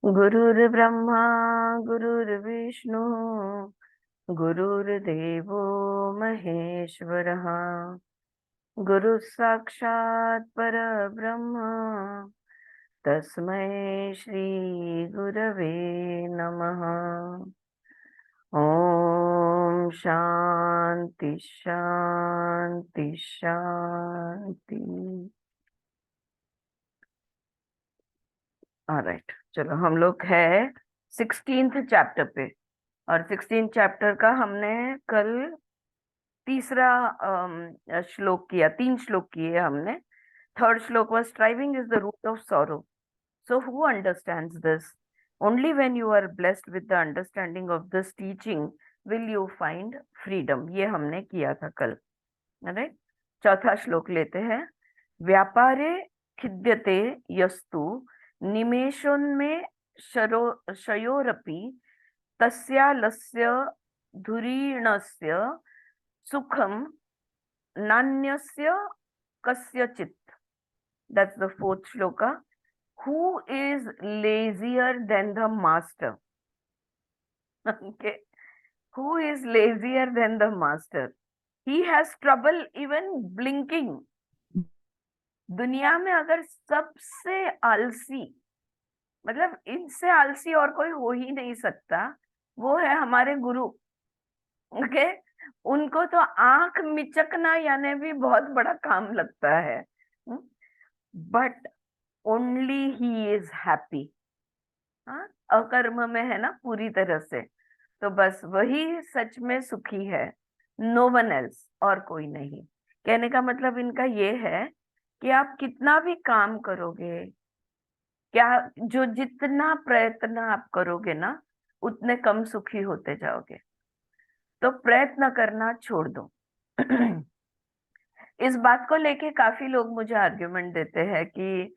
गुरुर्ब्रह्मा गुरुर्विष्णु गुरुर्देवो महेश्वरः गुरुः साक्षात् परब्रह्म तस्मै श्री गुरवे नमः। ओम शांति शांति शांति। ऑलराइट, चलो हम लोग है 16th चैप्टर पे। और 16th चैप्टर का हमने कल तीसरा श्लोक किया, 3 श्लोक किए हमने। थर्ड श्लोक was striving is the root of sorrow. So who understands this? Only when you are blessed with the understanding of this teaching will you find freedom. ये हमने किया था कल। राइट, चौथा श्लोक लेते हैं। व्यापारे खिद्यते यस्तु निमेषोन्मे शयोरपि तस्यालस्य धुरीणस्य सुखम नान्यस्य कस्यचित्। That's the fourth shloka. Who is lazier than the master? Okay. Who is lazier than the master? He has trouble even blinking. दुनिया में अगर सबसे आलसी, मतलब इनसे आलसी और कोई हो ही नहीं सकता, वो है हमारे गुरु। ओके, उनको तो आंख मिचकना यानी भी बहुत बड़ा काम लगता है। But only he is happy. अकर्म में है ना पूरी तरह से, तो बस वही सच में सुखी है। नो वन एल्स, और कोई नहीं। कहने का मतलब इनका ये है कि आप कितना भी काम करोगे, क्या जो जितना प्रयत्न आप करोगे ना, उतने कम सुखी होते जाओगे। तो प्रयत्न करना छोड़ दो। इस बात को लेके काफी लोग मुझे आर्ग्यूमेंट देते हैं कि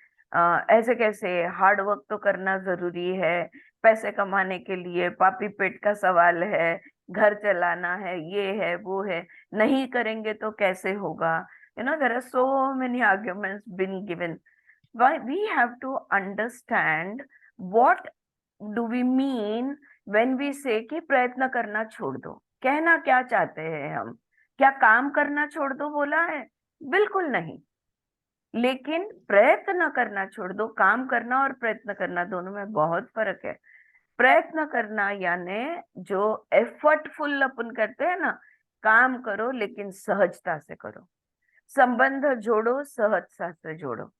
ऐसे कैसे, हार्ड वर्क तो करना जरूरी है पैसे कमाने के लिए, पापी पेट का सवाल है, घर चलाना है, ये है वो है, नहीं करेंगे तो कैसे होगा। There are so many arguments been given. Why we have to understand what do we mean when we say कि प्रयत्न करना छोड़ दो। कहना क्या चाहते हैं हम? क्या काम करना छोड़ दो बोला है? बिल्कुल नहीं। लेकिन प्रयत्न करना छोड़ दो। काम करना और प्रयत्न करना दोनों में बहुत फर्क है। प्रयत्न करना यानी जो एफर्टफुल अपन करते हैं ना, काम करो लेकिन सहजता से करो। संबंध जोड़ो, सहजता से जोड़ो।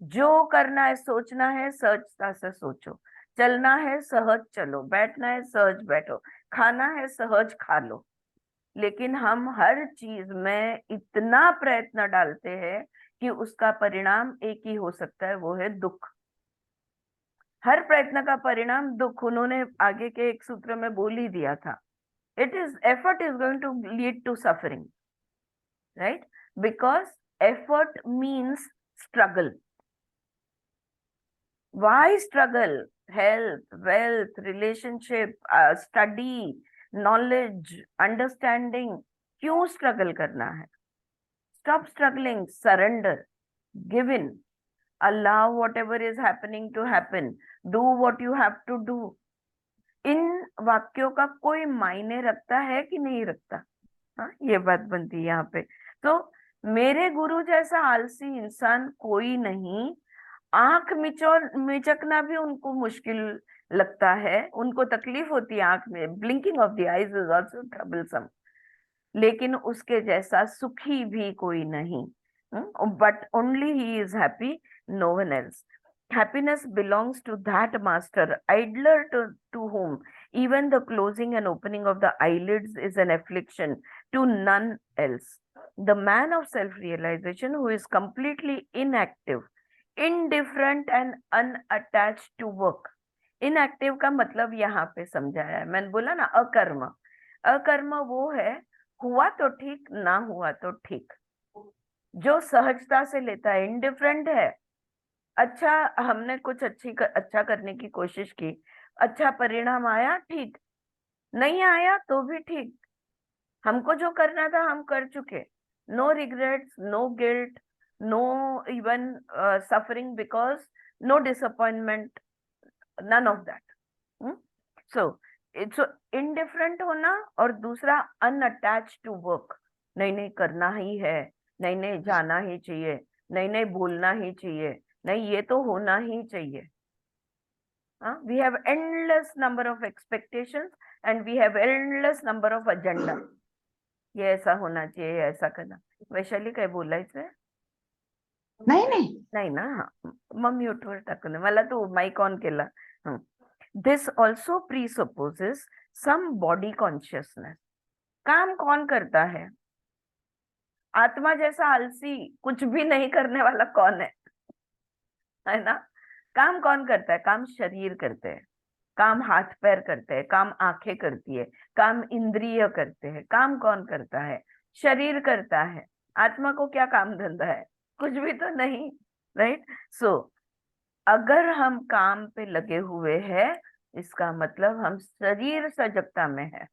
जो करना है, सोचना है, सहजता से सोचो। चलना है, सहज चलो। बैठना है, सहज बैठो। खाना है, सहज खा लो। लेकिन हम हर चीज में इतना प्रयत्न डालते हैं कि उसका परिणाम एक ही हो सकता है, वो है दुख। हर प्रयत्न का परिणाम दुख। उन्होंने आगे के एक सूत्र में बोल ही दिया था, it is effort is going to lead to suffering, right? Because effort means struggle. Why struggle? Health, wealth, relationship, study, knowledge, understanding. क्यों struggle करना है? Stop struggling, surrender, give in, allow whatever is happening to happen, do what you have to do. इन वाक्यों का कोई मायने रखता है कि नहीं रखता? हाँ, ये बात बनती है यहाँ पे। तो मेरे गुरु जैसा आलसी इंसान कोई नहीं। आंख मिचकना भी उनको मुश्किल लगता है, उनको तकलीफ होती है आंख में। Blinking of the eyes is also troublesome. लेकिन उसके जैसा सुखी भी कोई नहीं। But only he is happy, no one else. Happiness belongs to that master, idler to whom even the closing and opening of the eyelids is an affliction, to none else. The man of self-realization who is completely inactive, indifferent and unattached to work. Inactive का मतलब यहाँ पे समझाया है, मैंने बोला ना अकर्म। अकर्म वो है, हुआ तो ठीक, ना हुआ तो ठीक, जो सहजता से लेता है। इंडिफरेंट है, अच्छा हमने कुछ अच्छा करने की कोशिश की, अच्छा परिणाम आया, ठीक। नहीं आया तो भी ठीक। हमको जो करना था हम कर चुके। No regrets, no guilt, no even suffering, because no disappointment. none of that. So it's indifferent होना, और दूसरा unattached to work. नहीं नहीं करना ही है, नहीं नहीं जाना ही चाहिए, नहीं नहीं बोलना ही चाहिए, नहीं ये तो होना ही चाहिए. We have endless number of expectations and we have endless number of agenda. ये ऐसा होना चाहिए, ऐसा करना. वैशाली काय बोलायचंय? नाही नाही नाही ना. मग म्यूटवर टाकून मला तू माइक ऑन केला. This also presupposes some body consciousness. काम कौन करता है? आत्मा जैसा आलसी कुछ भी नहीं करने वाला कौन है ना? काम कौन करता है? काम शरीर करते हैं, काम हाथ पैर करते हैं, काम आंखें करती है, काम इंद्रिय करते हैं. काम कौन करता है? शरीर करता है. आत्मा को क्या काम धंधा है? कुछ भी तो नहीं. राइट. सो अगर हम काम पे लगे हुए हैं, इसका मतलब हम शरीर सजगता में है,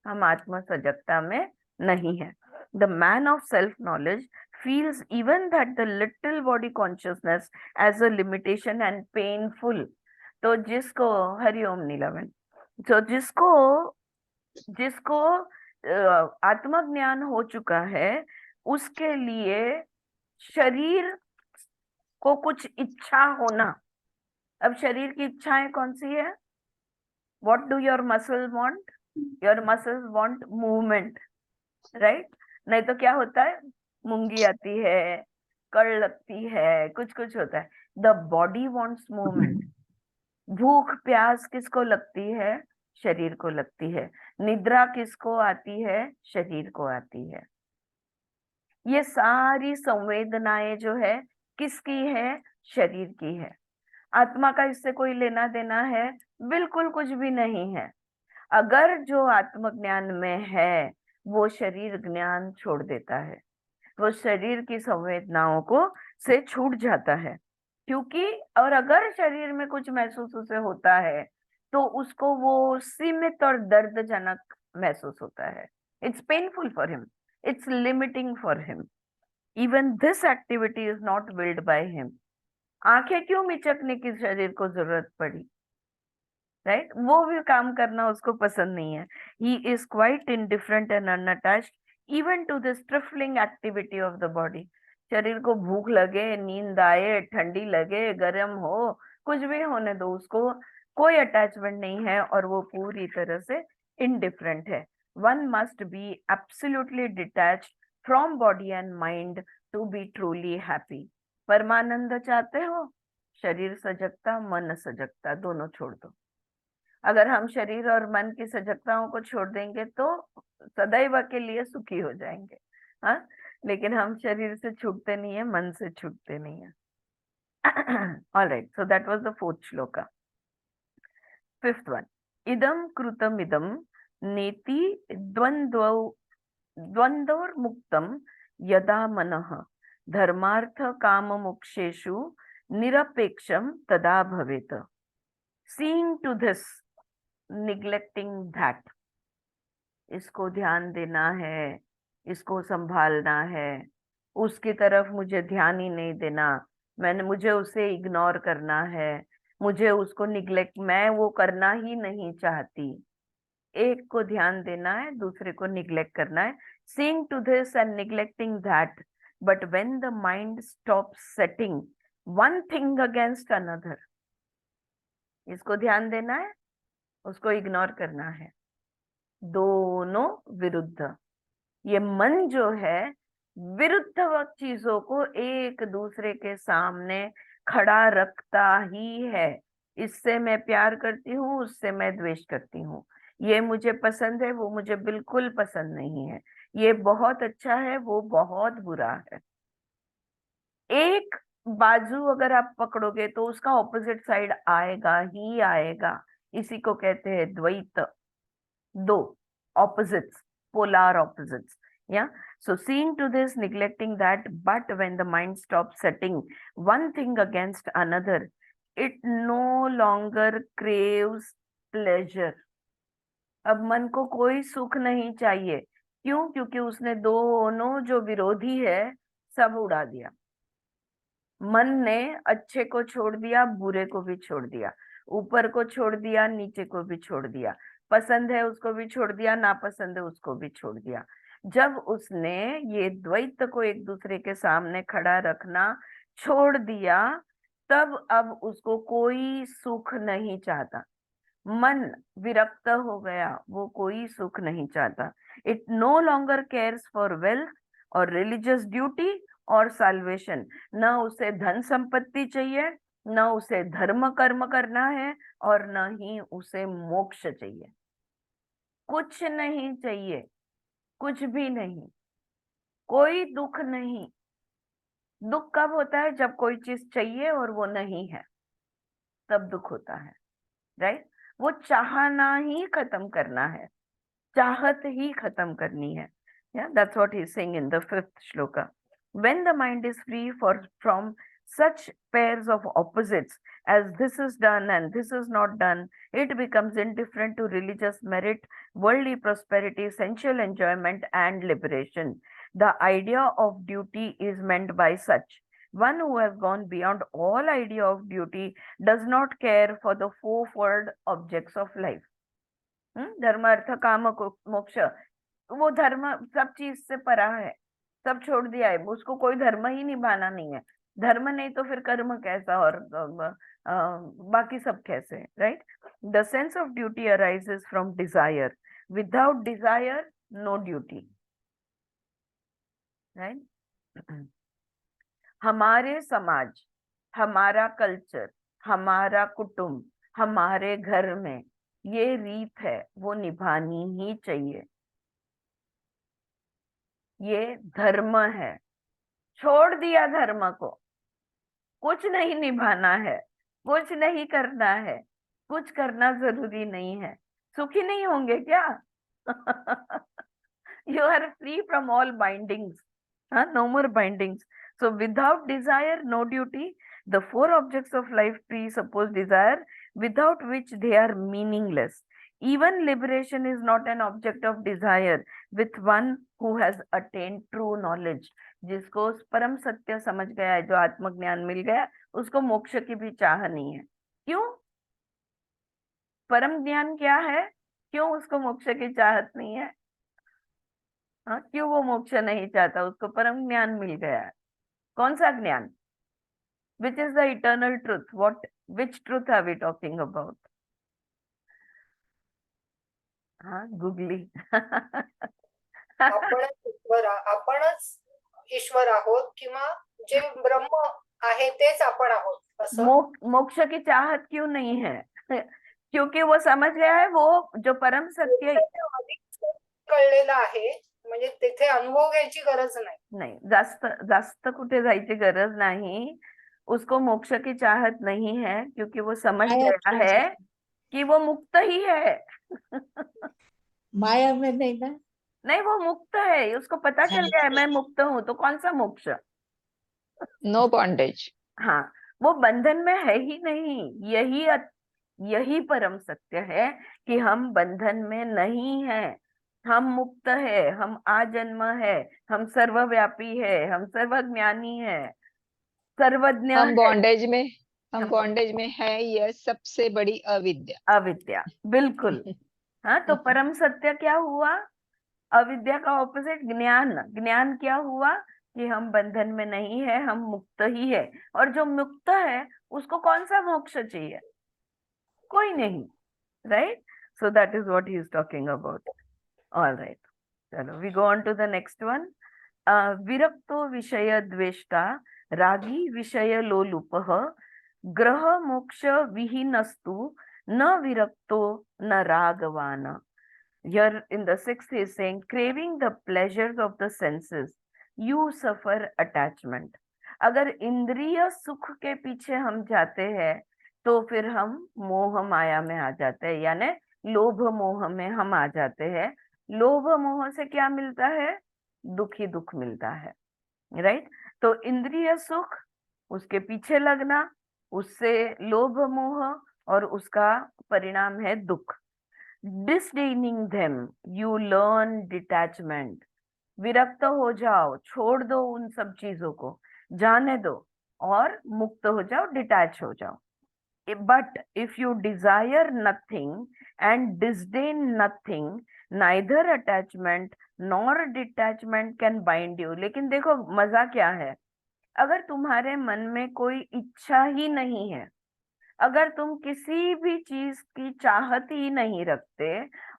हम आत्मा सजगता में नहीं है. The man of self-knowledge feels even that the little body consciousness as a limitation and painful. तो जिसको हरिओम नीलवन, तो जिसको जिसको आत्मज्ञान हो चुका है, उसके लिए शरीर को कुछ इच्छा होना. अब शरीर की इच्छाएं कौन सी है? What do your muscles want? Your muscles want movement, right? नहीं तो क्या होता है? मूंगी आती है, कड़ लगती है, कुछ कुछ होता है. The body wants movement. भूख प्यास किसको लगती है? शरीर को लगती है. निद्रा किसको आती है? शरीर को आती है. ये सारी संवेदनाएं जो है किसकी है? शरीर की है. आत्मा का इससे कोई लेना देना है? बिल्कुल कुछ भी नहीं है. अगर जो आत्मज्ञान में है वो शरीर ज्ञान छोड़ देता है, वो शरीर की संवेदनाओं को से छूट जाता है. क्योंकि और अगर शरीर में कुछ महसूस उसे होता है तो उसको वो सीमित और दर्दजनक महसूस होता है. It's painful for him, it's limiting for him. Even this activity is not willed by him. आंखें क्यों मिचकने की शरीर को जरूरत पड़ी? राइट. वो भी काम करना उसको पसंद नहीं है. He is quite indifferent and unattached even to this trifling activity of the body. शरीर को भूख लगे, नींद आए, ठंडी लगे, गर्म हो, कुछ भी होने दो, उसको कोई अटैचमेंट नहीं है और वो पूरी तरह से इनडिफरेंट है. One must be absolutely detached from body and mind to be truly happy. परमानंद चाहते हो? शरीर सजगता, मन सजगता, दोनों छोड़ दो. अगर हम शरीर और मन की सजगताओं को छोड़ देंगे तो सदैव के लिए सुखी हो जाएंगे. हाँ, लेकिन हम शरीर से छूटते नहीं है, मन से छूटते नहीं है. All right, so that was the fourth shloka. Fifth one. Idam krutam idam neti द्वंद्वर मुक्तम यदा मनः धर्मार्थ काम मोक्षेषु निरपेक्षम तदा भवेत. Seeing to this, neglecting that. इसको ध्यान देना है, इसको संभालना है, उसकी तरफ मुझे ध्यान ही नहीं देना, मुझे उसे इग्नोर करना है, मुझे उसको निग्लेक्ट, मैं वो करना ही नहीं चाहती. एक को ध्यान देना है, दूसरे को निग्लेक्ट करना है. Seeing to this and neglecting that, but when the mind stops setting one thing against another, इसको ध्यान देना है, उसको इग्नोर करना है, दोनों विरुद्ध. ये मन जो है विरुद्ध चीजों को एक दूसरे के सामने खड़ा रखता ही है. इससे मैं प्यार करती हूँ, उससे मैं द्वेष करती हूँ. ये मुझे पसंद है, वो मुझे बिल्कुल पसंद नहीं है. ये बहुत अच्छा है, वो बहुत बुरा है. एक बाजू अगर आप पकड़ोगे तो उसका ऑपोजिट साइड आएगा ही आएगा. इसी को कहते हैं द्वैत. दो opposites, polar opposites. Yeah. So seeing to this, neglecting that, but when the mind stops setting one thing against another, it no longer craves pleasure. अब मन को कोई सुख नहीं चाहिए. क्यों? क्योंकि उसने दोनों जो विरोधी है सब उड़ा दिया. मन ने अच्छे को छोड़ दिया, बुरे को भी छोड़ दिया. ऊपर को छोड़ दिया, नीचे को भी छोड़ दिया, पसंद है उसको भी छोड़ दिया, नापसंद है उसको भी छोड़ दिया। जब उसने ये द्वैत को एक दूसरे के सामने खड़ा रखना छोड़ दिया, तब अब उसको कोई सुख नहीं चाहता। मन विरक्त हो गया, वो कोई सुख नहीं चाहता। It no longer cares for wealth और रिलीजियस ड्यूटी और साल्वेशन। न उसे धन संपत्ति चाहिए, न उसे धर्म कर्म करना है, और न ही उसे मोक्ष चाहिए। कुछ नहीं चाहिए, कुछ भी नहीं, कोई दुख नहीं। दुख कब होता है? जब कोई चीज चाहिए और वो नहीं है, तब दुख होता है, राइट? वो चाहना ही खत्म करना है, चाहत ही खत्म करनी है। Yeah, that's what he's saying in the fifth shloka. When the mind is free from such pairs of opposites as this is done and this is not done, it becomes indifferent to religious merit, worldly prosperity, sensual enjoyment, and liberation. The idea of duty is meant by such. One who has gone beyond all idea of duty does not care for the fourfold objects of life. धर्म अर्थ काम मोक्ष, वो धर्म सब चीज से परा है, सब छोड़ दिया है, उसको कोई धर्म ही निभाना नहीं है। धर्म नहीं तो फिर कर्म कैसा, और बाकी सब कैसे, right? The sense of duty arises from desire, without desire no duty, right? हमारे समाज, हमारा कल्चर, हमारा कुटुंब, हमारे घर में ये रीत है, वो निभानी ही चाहिए। ये धर्म है। छोड़ दिया धर्म को, कुछ नहीं निभाना है, कुछ नहीं करना है, कुछ करना जरूरी नहीं है। सुखी नहीं होंगे क्या? You are free from all bindings. No more bindings. So without desire, no duty. The four objects of life presuppose desire, without which they are meaningless. Even liberation is not an object of desire with one who has attained true knowledge. जिसको परम सत्य समझ गया है, जो आत्मज्ञान मिल गया, उसको मोक्ष की भी चाह नहीं है। क्यों? परम ज्ञान क्या है? क्यों उसको मोक्ष की चाहत नहीं है? हाँ, क्यों वो मोक्ष नहीं चाहता? उसको परम ज्ञान मिल गया है। कौन सा ज्ञान? Which is the eternal truth? What, which truth are we talking about? हाँ, गुगली। आपणच ईश्वर आहोत, किंवा जे ब्रह्म आहे तेच आपण आहोत असं? मोक्ष की चाहत क्यों नहीं है? क्योंकि वो समझ गया है, वो जो परम सत्य कळलेलं आहे, म्हणजे तिथे अनुभव घ्यायची गरज नाही, जास्त कुठे जायची गरज नाही। उसको मोक्ष की चाहत नहीं है, क्योंकि वो समझ गया है कि वो मुक्त ही है। माया में नहीं ना, नहीं, वो मुक्त है, उसको पता चल गया है मैं मुक्त हूँ, तो कौन सा मोक्ष? No bondage. हाँ, वो बंधन में है ही नहीं। यही परम सत्य है कि हम बंधन में नहीं है, हम मुक्त है, हम आजन्म है, हम सर्वव्यापी है, हम सर्वज्ञानी है, सर्वज्ञ हम है। बॉन्डेज में है, यह सबसे बड़ी अविद्या। अविद्या, बिल्कुल। हाँ, तो परम सत्य क्या हुआ? अविद्या का ऑपोजिट ज्ञान। ज्ञान क्या हुआ? कि हम बंधन में नहीं है, हम मुक्त ही है। और जो मुक्त है उसको कौन सा मोक्ष चाहिए? कोई नहीं, right? So that is what he is talking about. All right, चलो we go on to the next one. विरक्तो विषय द्वेष्टा रागी विषय लोलुपः ग्रह मोक्ष विहीनस्तु न विरक्तो न रागवान। Here in the sixth he is saying, craving the pleasures of the senses, you suffer attachment. अगर इंद्रिय सुख के पीछे हम जाते हैं तो फिर हम मोह माया में आ जाते हैं, यानी लोभ मोह में हम आ जाते हैं। लोभ मोह से क्या मिलता है? दुख ही दुख मिलता है, राइट? तो इंद्रिय सुख, उसके पीछे लगना, उससे लोभ मोह, और उसका परिणाम है दुख। Disdaining them, you learn detachment. विरक्त हो जाओ, छोड़ दो उन सब चीजों को, जाने दो और मुक्त हो जाओ, डिटैच हो जाओ। But if you desire nothing and disdain nothing, neither attachment nor detachment can bind you. लेकिन देखो मजा क्या है, अगर तुम्हारे मन में कोई इच्छा ही नहीं है, अगर तुम किसी भी चीज की चाहत ही नहीं रखते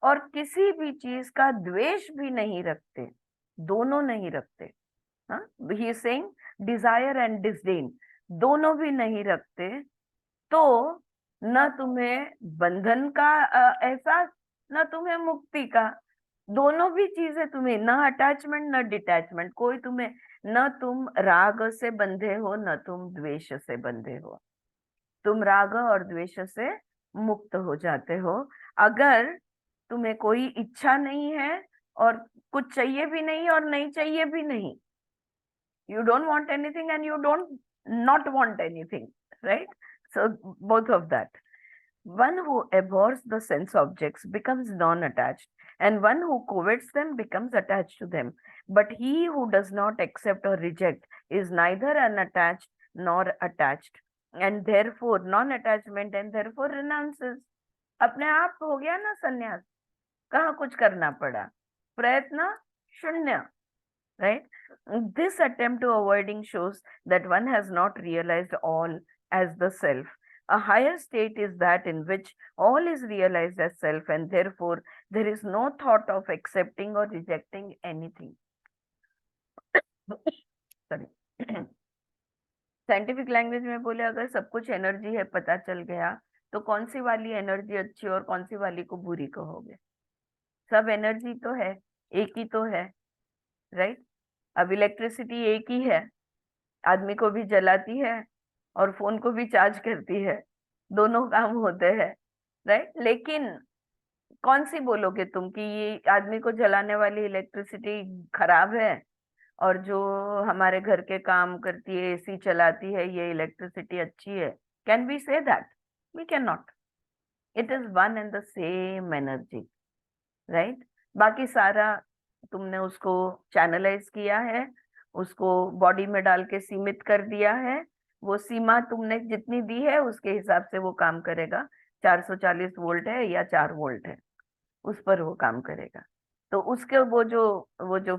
और किसी भी चीज का द्वेष भी नहीं रखते, दोनों नहीं रखते, हाँ, he is saying desire and disdain, दोनों भी नहीं रखते, तो न तुम्हें बंधन का एहसास, न तुम्हें मुक्ति का, दोनों भी चीजें तुम्हें, न अटैचमेंट न डिटैचमेंट, कोई तुम्हें, न तुम राग से बंधे हो न तुम द्वेष से बंधे हो, तुम राग और द्वेष से मुक्त हो जाते हो। अगर तुम्हें कोई इच्छा नहीं है और कुछ चाहिए भी नहीं और नहीं चाहिए भी नहीं, you don't want anything and you don't not want anything, right? So both of that. One who abhors the sense objects becomes non-attached, and one who covets them becomes attached to them. But he who does not accept or reject is neither unattached nor attached, and therefore non-attachment, and therefore renounces. अपने आप हो गया ना संन्यास, कहाँ कुछ करना पड़ा, प्रयत्न शून्य, right? This attempt to avoiding shows that one has not realized all as the self. A higher state is that in which all is realized as self, and therefore there is no thought of accepting or rejecting anything. Sorry. Scientific language में बोले, अगर सब कुछ energy है पता चल गया, तो कौन सी वाली एनर्जी अच्छी और कौन सी वाली को बुरी कहोगे? सब एनर्जी तो है, एक ही तो है, राइट? अब इलेक्ट्रिसिटी एक ही है, आदमी को भी जलाती है और फोन को भी चार्ज करती है, दोनों काम होते हैं, राइट? लेकिन कौन सी बोलोगे तुम कि ये आदमी को जलाने वाली इलेक्ट्रिसिटी खराब है और जो हमारे घर के काम करती है, एसी चलाती है, ये इलेक्ट्रिसिटी अच्छी है? Can we say that? We can not. It is one and the same energy, right? बाकी सारा तुमने उसको चैनलाइज किया है, उसको बॉडी में डाल के सीमित कर दिया है, वो सीमा तुमने जितनी दी है उसके हिसाब से वो काम करेगा। 440 वोल्ट है या 4 वोल्ट है, उस पर वो काम करेगा। तो उसके वो जो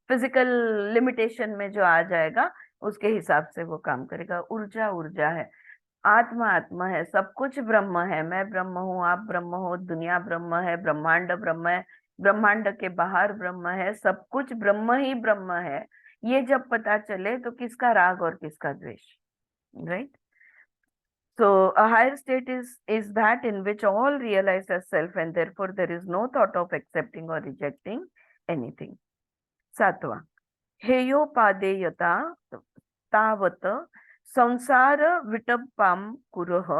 फिजिकल लिमिटेशन में जो आ जाएगा उसके हिसाब से वो काम करेगा। ऊर्जा ऊर्जा है, आत्मा आत्मा है, सब कुछ ब्रह्म है, मैं ब्रह्म हूँ, आप ब्रह्म हो, दुनिया ब्रह्म है, ब्रह्मांड ब्रह्म है, ब्रह्मांड के बाहर ब्रह्म है, सब कुछ ब्रह्म ही ब्रह्म है। ये जब पता चले तो किसका राग और किसका द्वेष, right? So a higher state is that in which all realize as self, and therefore there is no thought of accepting or rejecting anything. सातवां, हेयोपादेयता तावत संसार विटपाम कुरह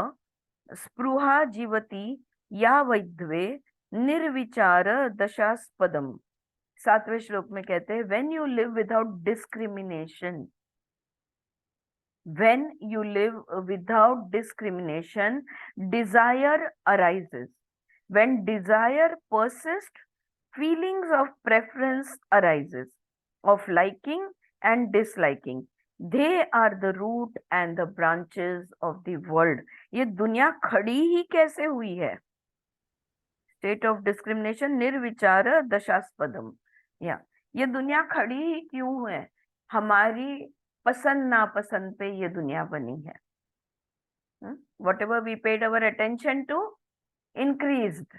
स्पृहा जीवति या वैद्वे निर्विचार दशास्पदम। 7वें श्लोक में कहते हैं, when you live without discrimination, when you live without discrimination, desire arises. When desire persists, feelings of preference arises, of liking and disliking. They are the root and the branches of the world. ये दुनिया खड़ी ही कैसे हुई है? State of discrimination, निर्विचार दशास्पदम। या ये दुनिया खड़ी ही क्यों है? हमारी पसंद नापसंद पे ये दुनिया बनी है। Whatever we paid our attention to increased,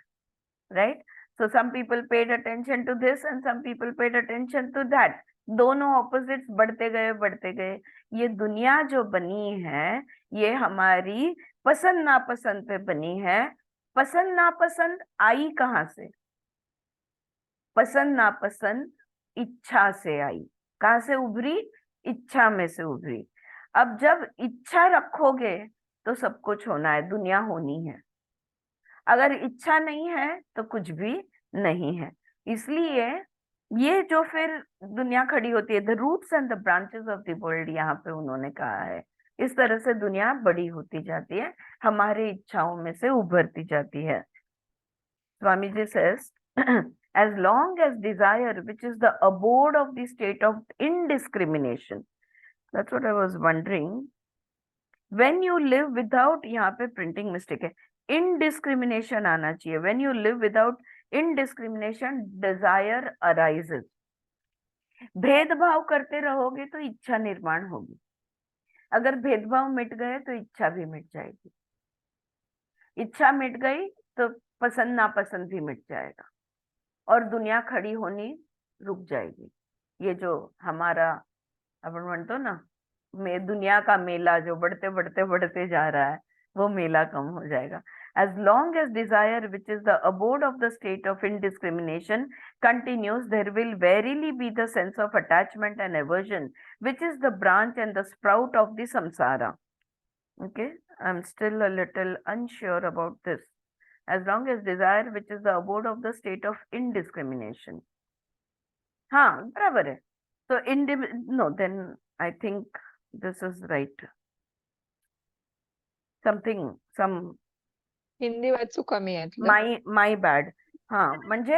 right? So some people paid attention to this and some people paid attention to that. दोनों ऑपोजिट्स बढ़ते गए। ये दुनिया जो बनी है ये हमारी पसंद नापसंद पे बनी है। पसंद नापसंद आई कहाँ से? पसंद नापसंद इच्छा से आई। कहाँ से उभरी? इच्छा में से उभरी। अब जब इच्छा रखोगे तो सब कुछ होना है, दुनिया होनी है। अगर इच्छा नहीं है तो कुछ भी नहीं है। इसलिए ये जो फिर दुनिया खड़ी होती है, the roots and the branches of the world, यहाँ पे उन्होंने कहा है, इस तरह से दुनिया बड़ी होती जाती है, हमारी इच्छाओं में से उभरती जाती है। Swami ji says, as long as desire, which is the abode of the state of indiscrimination, that's what I was wondering, when you live without, यहाँ पे प्रिंटिंग मिस्टेक है, indiscrimination आना चाहिए, when you live without indiscrimination desire arises. भेदभाव करते रहोगे तो इच्छा निर्माण होगी, अगर भेदभाव मिट गए तो इच्छा भी मिट जाएगी, इच्छा मिट गई तो पसंद नापसंद भी मिट जाएगा और दुनिया खड़ी होनी रुक जाएगी. ये जो हमारा अपन म्हणतो ना दुनिया का मेला जो बढ़ते बढ़ते बढ़ते जा रहा है, वो मेला कम हो जाएगा. As long as desire, which is the abode of the state of indiscrimination, continues, there will verily be the sense of attachment and aversion, which is the branch and the sprout of the samsara. Okay, I'm still a little unsure about this. As long as desire, which is the abode of the state of indiscrimination. हाँ बराबर है. So no, then I think this is right. Some Hindi वाचू कमी आहे. my bad. हाँ म्हणजे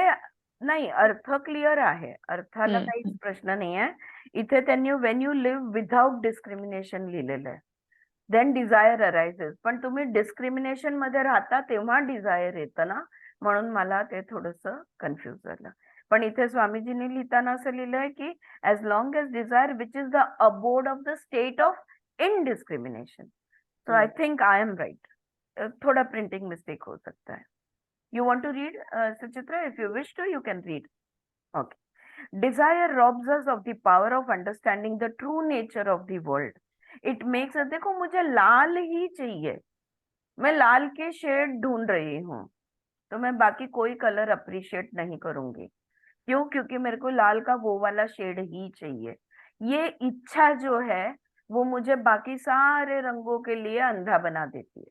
नाही, अर्थ clear आहे, अर्थाला काहीच प्रश्न नाही आहे. इथे त्यांनी when you live without discrimination लिहिलेलं आहे, then desire arises. पण तुम्ही डिस्क्रिमिनेशन मध्ये राहता तेव्हा डिझायर येतं ना, म्हणून मला ते थोडंसं कन्फ्युज झालं. पण इथे स्वामीजींनी लिहिताना असं लिहिलंय की as long as desire, which is the abode of the state of indiscrimination. So I think I am right. थोड़ा प्रिंटिंग मिस्टेक हो सकता है. You want to read, Suchitra? If you wish to, you can read. Okay. Desire robs us of the power of understanding the true nature of the world. It makes us, देखो मुझे लाल ही चाहिए, मैं लाल के shade ढूंढ रही हूँ, तो मैं बाकी कोई कलर अप्रिशिएट नहीं करूंगी. क्यों? क्योंकि मेरे को लाल का वो वाला शेड ही चाहिए. ये इच्छा जो है वो मुझे बाकी सारे रंगों के लिए अंधा बना देती है,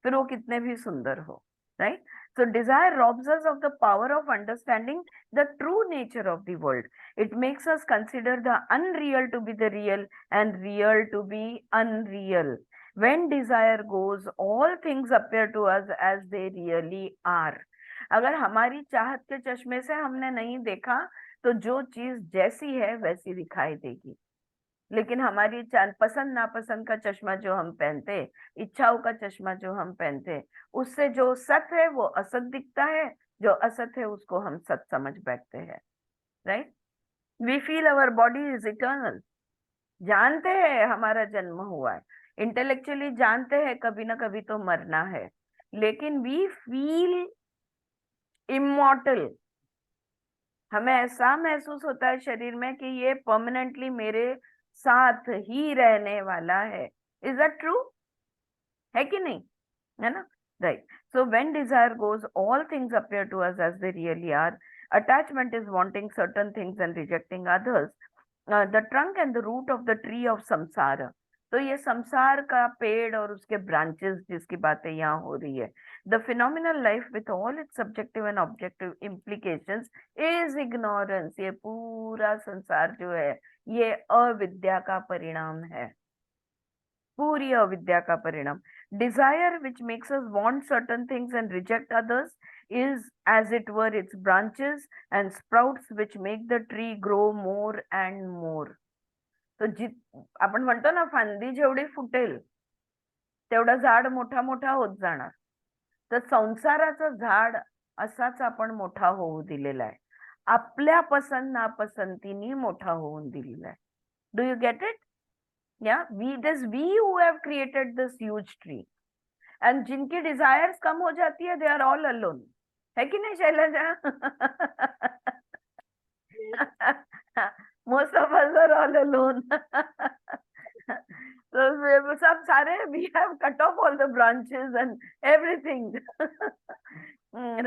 फिर वो कितने भी सुंदर हो. Right? So desire robs us of the power of understanding the true nature of the world. It makes us consider the unreal to be the real and real to be unreal. When desire goes, all things appear to us as they really are. अगर हमारी चाहत के चश्मे से हमने नहीं देखा तो जो चीज जैसी है वैसी दिखाई देगी. लेकिन हमारी पसंद नापसंद का चश्मा जो हम पहनते, इच्छाओं का चश्मा जो हम पहनते, उससे जो सत्य है वो असत दिखता है, जो असत है उसको हम सत समझ बैठते हैं. Right? We feel our body is eternal. जानते हैं हमारा जन्म हुआ है, इंटेलेक्चुअली जानते हैं कभी ना कभी तो मरना है, लेकिन वी फील इमॉर्टल. हमें ऐसा महसूस होता है शरीर में कि ये परमानेंटली मेरे साथ ही रहने वाला है. Is that true? है कि नहीं? है ना? Right. So when desire goes, all things appear to us as they really are. Attachment is wanting certain things and rejecting others. The trunk and the root of the tree of samsara. तो ये संसार का पेड़ और उसके branches जिसकी बातें यहाँ हो रही है. The phenomenal life with all it's subjective and objective implications is ignorance. ये पूरा संसार जो है ये अविद्या का परिणाम है, पूरी अविद्या का परिणाम. Desire which makes us want certain things and reject others is as it were its branches and sprouts which make the tree grow more and more. तो आपण म्हणतो ना फांदी जेवढी फुटेल तेवढं झाड मोठा मोठा होत जाणार. तर संसाराचं झाड असाच आपण मोठा होऊ दिलेला आहे, आपल्या पसंत नापसंतीने मोठा होऊन दिलेला आहे. Do you get it? या we who have created this huge tree, and जिनकी डिजायर्स कम हो जाती है, they are all alone. है कि नहीं Selja? Most of us are all alone. So सब सारे we have cut off all the branches and everything.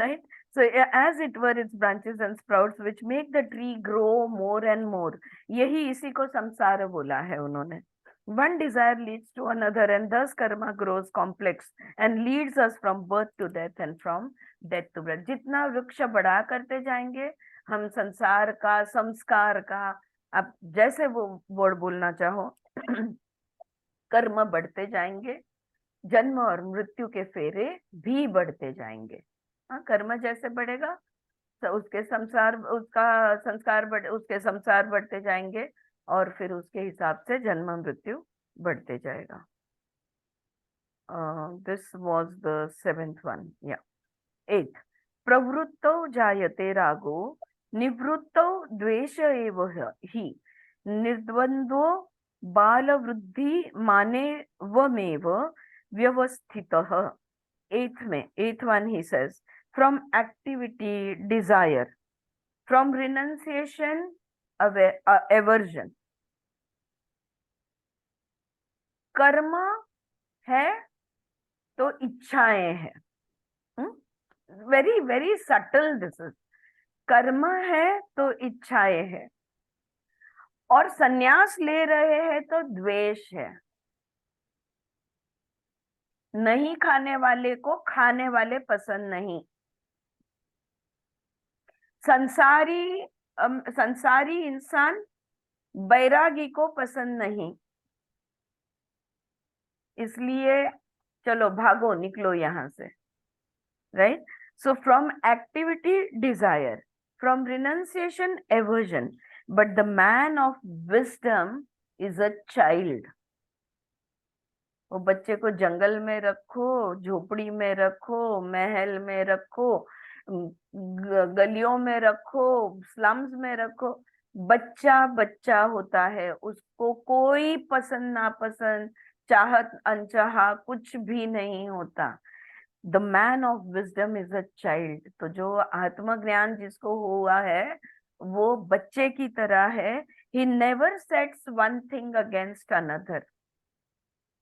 Right? So as it were its branches and sprouts which make the tree grow more and more. यही इसी को संसार बोला है उन्होंने. One desire leads to another and thus karma grows complex and leads us from birth to death and from death to birth. जितना वृक्ष बड़ा करते जाएंगे हम संसार का, संस्कार का, आप जैसे वो वर्ड बोलना चाहो, कर्म बढ़ते जाएंगे, जन्म और मृत्यु के फेरे भी बढ़ते जाएंगे. हाँ, कर्म जैसे बढ़ेगा तो उसके संसार बढ़ते जाएंगे और फिर उसके हिसाब से जन्म मृत्यु बढ़ते जाएगा. this was the seventh one. Yeah. Eighth. प्रवृत्तौ जायते रागो निवृत्तौ द्वेष एव हि निर्द्वन्द्वो बालवृद्धि मानेवमेव व्यवस्थितः. Eighth one he says, from activity desire, from renunciation aversion. कर्म है तो इच्छाएं है. Very very subtle this is. कर्म है तो इच्छाएं है, और संन्यास ले रहे हैं तो द्वेष है. नहीं खाने वाले को खाने वाले पसंद नहीं. संसारी इंसान बैरागी को पसंद नहीं. इसलिए चलो भागो, निकलो यहां से. Right? So from activity desire, from renunciation aversion, but the man of wisdom is a child. वो बच्चे को जंगल में रखो, झोपड़ी में रखो, महल में रखो, गलियों में रखो, स्लम्स में रखो, बच्चा बच्चा होता है. उसको कोई पसंद नापसंद, चाहत अनचाहा कुछ भी नहीं होता. The man of wisdom is a child. तो जो आत्मज्ञान जिसको हुआ है वो बच्चे की तरह है. He never sets one thing against another.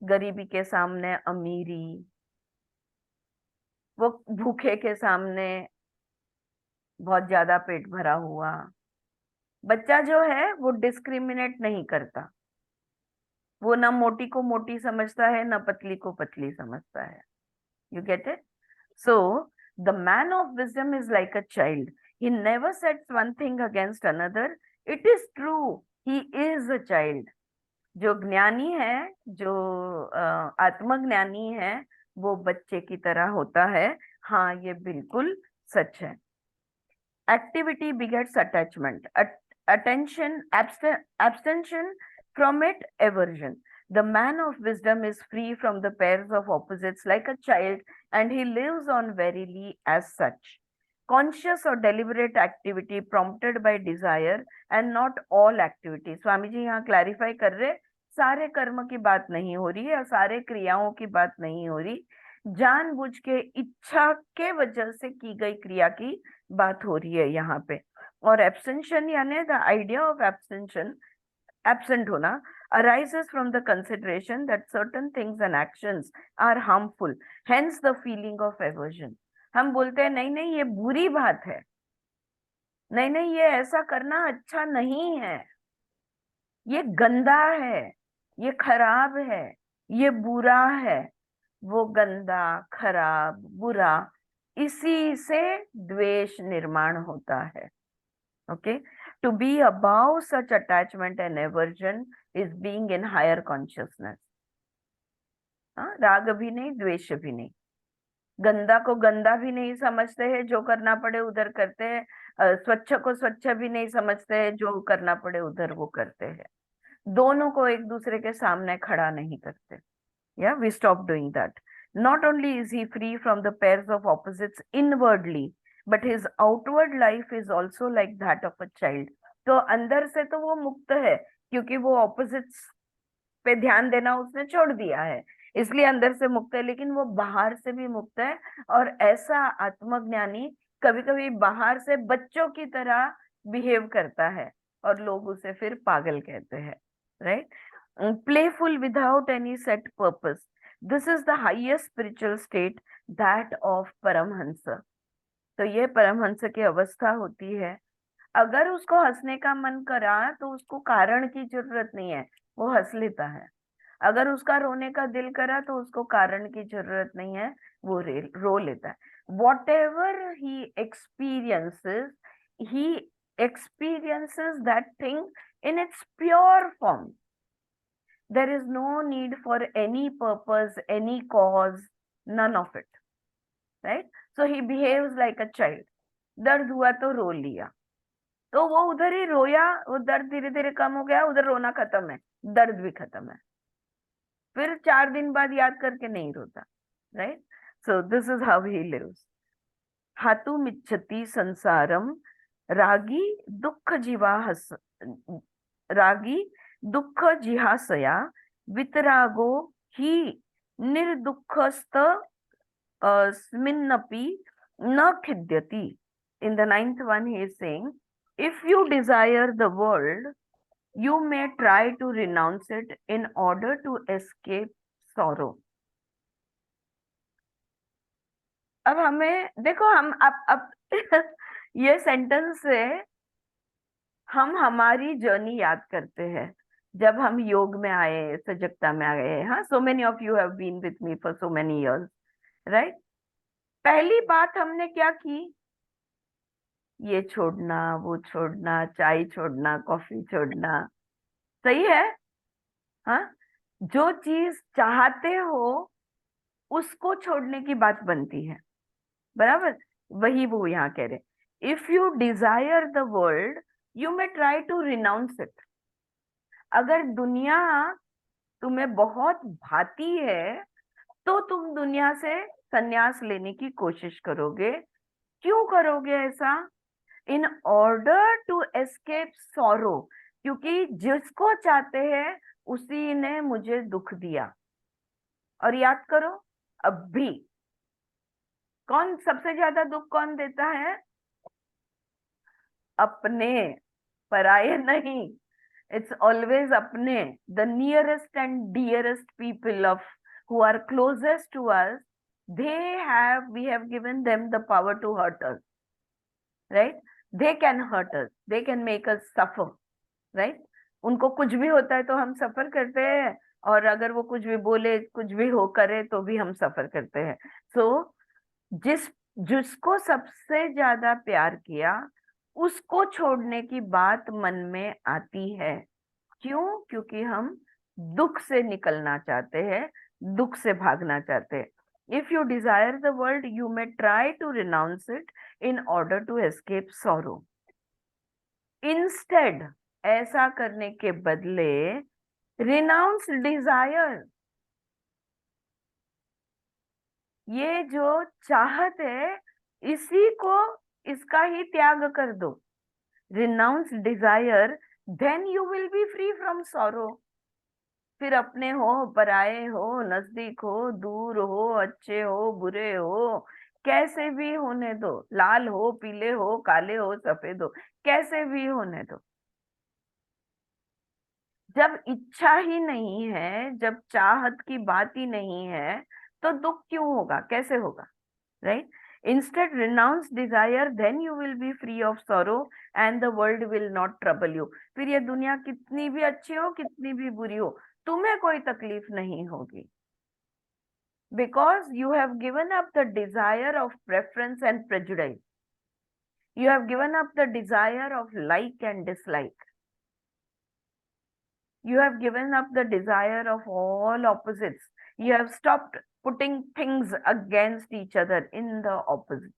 गरीबी के सामने अमीरी, वो भूखे के सामने बहुत ज्यादा पेट भरा हुआ. बच्चा जो है वो डिस्क्रिमिनेट नहीं करता. वो ना मोटी को मोटी समझता है, ना पतली को पतली समझता है. You get it? So the man of wisdom is like a child. He never sets one thing against another. It is true, he is a child. जो ज्ञानी है, जो आत्मज्ञानी है, वो बच्चे की तरह होता है. हाँ, ये बिल्कुल सच है. Activity begets attachment, attention, abstention from it, aversion. The man of wisdom is free from the pairs of opposites like a child, and he lives on verily as such. Conscious or deliberate activity prompted by desire and not all activity. Swami ji यहाँ clarify कर रहे, सारे कर्म की बात नहीं हो रही है और सारे क्रियाओं की बात नहीं हो रही. जानबूझ के इच्छा के वजह से की गई क्रिया की बात हो रही है यहाँ पे. और एब्सेंशन यानी द आइडिया ऑफ एब्सेंशन, एब्सेंट होना, arises from the consideration that certain things and actions are harmful, hence the feeling of aversion. हम बोलते हैं नहीं नहीं ये बुरी बात है, नहीं नहीं ये ऐसा करना अच्छा नहीं है, ये गंदा है, ये खराब है, ये बुरा है. वो गंदा, खराब, बुरा, इसी से द्वेष निर्माण होता है. Okay? To be above such attachment and aversion is being in higher consciousness. राग भी नहीं, द्वेष भी नहीं. गंदा को गंदा भी नहीं समझते हैं, जो करना पड़े उधर करते हैं. स्वच्छ को स्वच्छ भी नहीं समझते हैं, जो करना पड़े उधर वो करते हैं. दोनों को एक दूसरे के सामने खड़ा नहीं करते. Yeah, we stop doing that. Not only is he free from the pairs of opposites inwardly, but his outward life is also like that of a child. तो अंदर से तो वो मुक्त है, क्योंकि वो opposites पे ध्यान देना उसने छोड़ दिया है, इसलिए अंदर से मुक्त है. लेकिन वो बाहर से भी मुक्त है. और ऐसा आत्मज्ञानी कभी कभी बाहर से बच्चों की तरह बिहेव करता है और लोग उसे फिर पागल कहते हैं. Right? Playful without any set purpose. This is the highest spiritual state, that of Paramhansa. तो ये परमहंस की अवस्था होती है. अगर उसको हंसने का मन करा तो उसको कारण की जरूरत नहीं है, वो हंस लेता है. अगर उसका रोने का दिल करा तो उसको कारण की जरूरत नहीं है, वो रो लेता है. Whatever he experiences that thing in its pure form. There is no need for any purpose, any cause, none of it. Right? So he behaves like a child. दर्द हुआ तो रो लिया, तो वो उधर ही रोया, वो दर्द धीरे धीरे कम हो गया, उधर रोना खत्म है, दर्द भी खत्म है. फिर 4 दिन बाद याद करके नहीं रोता, right? So this is how he lives. हातुमिच्छति संसारम रागी दुःख जिवाहस रागी दुःख जिहासया वितरागो ही निर्दुःखस्त स्मिन्नपि न खिद्यति. In the 9th one he is saying, if you desire the world, you may try to renounce it in order to escape sorrow. अब हमें देखो, हम अब ये सेंटेंस से हम हमारी जर्नी याद करते हैं जब हम योग में आए, सजगता में आ गए. हाँ, so many of you have been with me for so many years, right? पहली बात हमने क्या की? ये छोड़ना, वो छोड़ना, चाय छोड़ना, कॉफी छोड़ना. सही है? हाँ, जो चीज चाहते हो उसको छोड़ने की बात बनती है, बराबर? वही वो यहाँ कह रहे. If you desire the world, you may try to renounce it. अगर दुनिया तुम्हें बहुत भाती है तो तुम दुनिया से संन्यास लेने की कोशिश करोगे. क्यों करोगे ऐसा? In order to escape sorrow. क्योंकि जिसको चाहते हैं उसी ने मुझे दुख दिया. और याद करो, अब भी कौन सबसे ज्यादा दुख कौन देता है? अपने, पराये नहीं. It's always अपने. The nearest and dearest people of who are closest to us, we have given them the power to hurt us, right? They can hurt us, they can make us suffer, right? उनको कुछ भी होता है तो हम सफर करते हैं, और अगर वो कुछ भी बोले, कुछ भी हो करे तो भी हम सफर करते हैं. सो जिसको सबसे ज्यादा प्यार किया उसको छोड़ने की बात मन में आती है. क्यों? क्योंकि हम दुख से निकलना चाहते हैं, दुख से भागना चाहते हैं. If you desire the world, you may try to renounce it in order to escape sorrow. Instead, ऐसा करने के बदले, रिनाउंस डिजायर. ये जो चाहत है, इसी को, इसका ही त्याग कर दो. Renounce desire, then you will be free from sorrow. फिर अपने हो, पराये हो, नजदीक हो, दूर हो, अच्छे हो, बुरे हो, कैसे भी होने दो. लाल हो, पीले हो, काले हो, सफेद हो, कैसे भी होने दो. जब इच्छा ही नहीं है, जब चाहत की बात ही नहीं है, तो दुख क्यों होगा, कैसे होगा, right? Instead, renounce desire, then you will be free of sorrow and the world will not trouble you. फिर ये दुनिया कितनी भी अच्छी हो, कितनी भी बुरी हो, तुम्हें कोई तकलीफ नहीं होगी. Because you have given up the desire of preference and prejudice. You have given up the desire of like and dislike. You have given up the desire of all opposites. You have stopped putting things against each other in the opposite.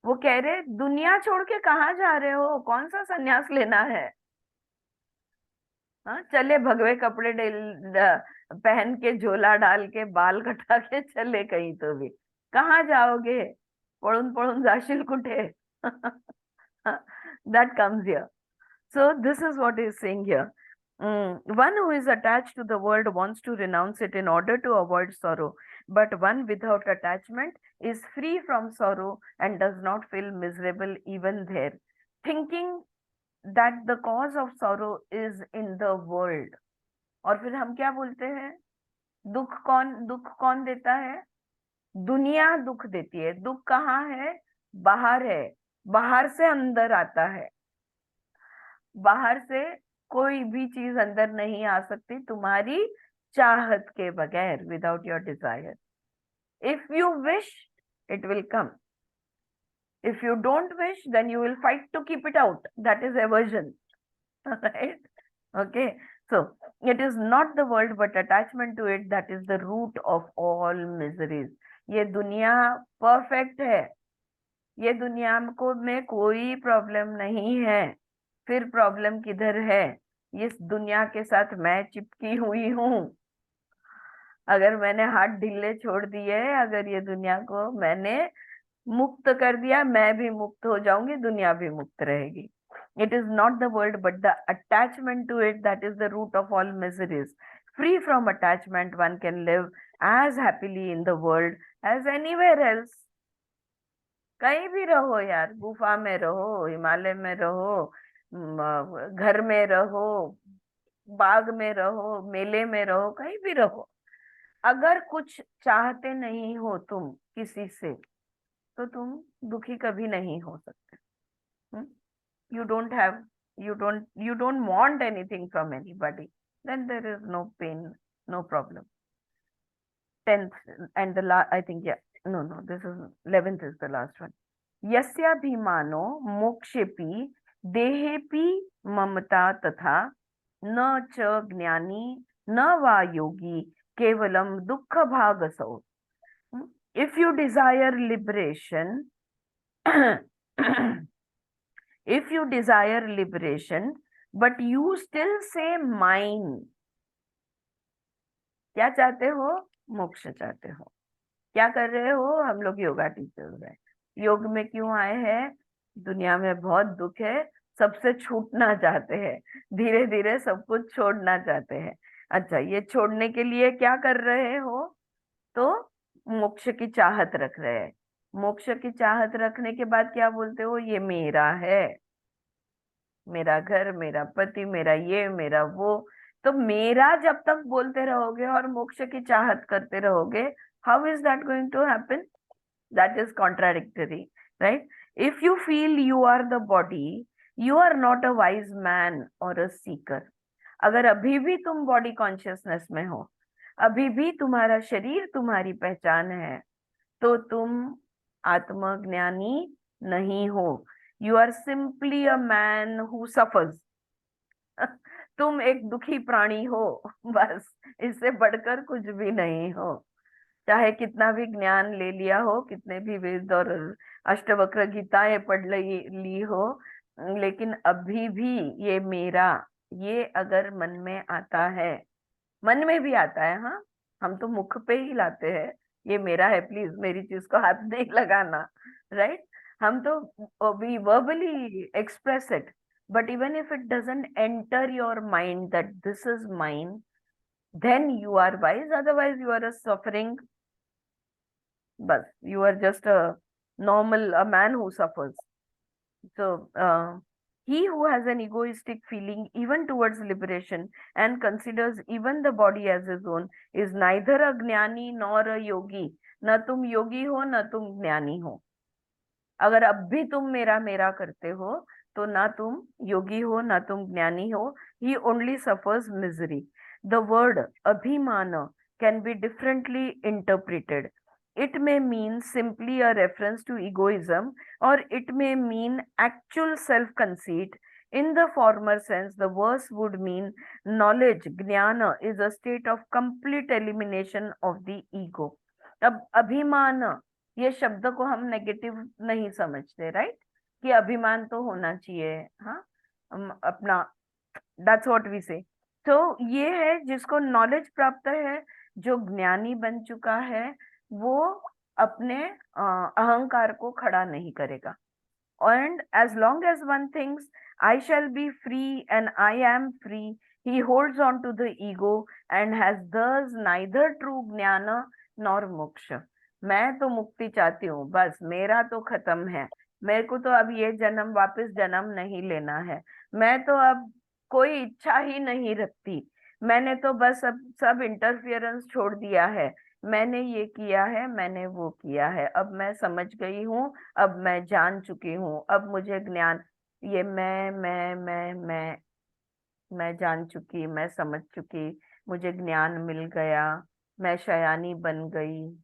वो कह रहे, दुनिया छोड़ के कहाँ जा रहे हो, कौन सा सन्यास लेना है? हाँ, चले भगवे कपड़े पहन के, झोला डाल के, बाल कटा के चले कहीं तो भी. कहाँ जाओगे? पळून पळून जाशील कुठे? That comes here. So this is what he is saying here. One who is attached to the world wants to renounce it in order to avoid sorrow, but one without attachment is free from sorrow and does not feel miserable even there, thinking that the cause of sorrow is in the world. और फिर हम क्या बोलते हैं? दुख कौन देता है? दुनिया दुख देती है. दुख कहाँ है? बाहर है. बाहर से अंदर आता है. बाहर से कोई भी चीज अंदर नहीं आ सकती तुम्हारी चाहत के बगैर, without your desire. If you wish, it will come. If you don't wish, then you will fight to keep it out. That is aversion, right? Okay. So it is not the world, but attachment to it that is the root of all miseries. ये दुनिया perfect है. ये दुनिया को में कोई problem नहीं है. फिर प्रॉब्लम किधर है? इस दुनिया के साथ मैं चिपकी हुई हूँ। अगर मैंने हाथ ढीले छोड़ दिए, अगर ये दुनिया को मैंने मुक्त कर दिया, मैं भी मुक्त हो जाऊंगी, दुनिया भी मुक्त रहेगी। It is not the world but the attachment to it that is the root of all miseries. Free from attachment one can live as happily in the world as anywhere else. कहीं भी रहो यार, गुफा में रहो, हिमालय में रहो, घर में रहो, बाग में रहो, मेले में रहो, कहीं भी रहो, अगर कुछ चाहते नहीं हो तुम किसी से, तो तुम दुखी कभी नहीं हो सकते। You don't have, you don't want anything from anybody, then there is no pain, no problem. 10th and the last, I think, yeah, no, this is 11th is the last one. यस्या भीमानो मोक्षेपि देहेपि ममता तथा न च ज्ञानी न वा योगी केवलम दुःख भागसौ। If you desire liberation, if you desire liberation, but you still say mine, क्या चाहते हो? मोक्ष चाहते हो। क्या कर रहे हो? हम लोग योगा टीचर्स हैं। योग में क्यों आए हैं? दुनिया में बहुत दुख है, सबसे छूटना चाहते हैं, धीरे धीरे सब कुछ छोड़ना चाहते हैं। अच्छा, ये छोड़ने के लिए क्या कर रहे हो? तो मोक्ष की चाहत रख रहे हैं। मोक्ष की चाहत रखने के बाद क्या बोलते हो? ये मेरा है, मेरा घर, मेरा पति, मेरा ये, मेरा वो। तो मेरा जब तक बोलते रहोगे और मोक्ष की चाहत करते रहोगे, how is that going to happen? That is contradictory, right? If you feel you are the body, you are not a wise man और अ सीकर। अगर अभी भी तुम बॉडी कॉन्शियसनेस में हो, अभी भी तुम्हारा शरीर तुम्हारी पहचान है, तो तुम आत्मज्ञानी नहीं हो। You are simply a man who suffers. तुम एक दुखी प्राणी हो, बस, इससे बढ़कर कुछ भी नहीं हो। चाहे कितना भी ज्ञान ले लिया हो, कितने भी वेद और अष्टवक्र गीताएं पढ़ ली हो, लेकिन अभी भी ये मेरा, ये अगर मन में आता है, मन में भी आता है, हाँ, हम तो मुख पे ही लाते हैं, ये मेरा है, प्लीज मेरी चीज को हाथ नहीं लगाना, राइट? हम तो we verbally express it, but even if it doesn't enter your mind that this is mine, then you are wise, otherwise you are a suffering, but you are just a normal, a man who suffers. So he who has an egoistic feeling even towards liberation and considers even the body as his own is neither a ज्ञानी nor a yogi. न तुम योगी हो, न तुम ज्ञानी हो। अगर अब भी तुम मेरा मेरा करते हो, तो ना तुम योगी हो, ना तुम ज्ञानी हो। He only suffers misery. The word abhimana can be differently interpreted. It may mean simply a reference to egoism, or it may mean actual self-conceit. In the former sense, the verse would mean knowledge, jnana, is a state of complete elimination of the ego. अब अभिमान, ये शब्द को हम negative नहीं समझते, right? कि अभिमान तो होना चाहिए, हाँ, अपना, दैट्स व्हाट वी से। तो ये है जिसको नॉलेज प्राप्त है, जो ज्ञानी बन चुका है, वो अपने अहंकार को खड़ा नहीं करेगा। And as long as one thinks I shall be free and I am free, he holds on to the ego and has thus neither true jnana nor moksha. मैं तो मुक्ति चाहती हूँ, बस मेरा तो खत्म है, मेरे को तो अब ये जन्म वापस जन्म नहीं लेना है, मैं तो अब कोई इच्छा ही नहीं रखती, मैंने तो बस अब सब इंटरफियरेंस छोड़ दिया है, मैंने ये किया है, मैंने वो किया है, अब मैं समझ गई हूँ, अब मैं जान चुकी हूँ, अब मुझे ज्ञान, ये मैं जान चुकी, मैं समझ चुकी, मुझे ज्ञान मिल गया, मैं शयानी बन गई,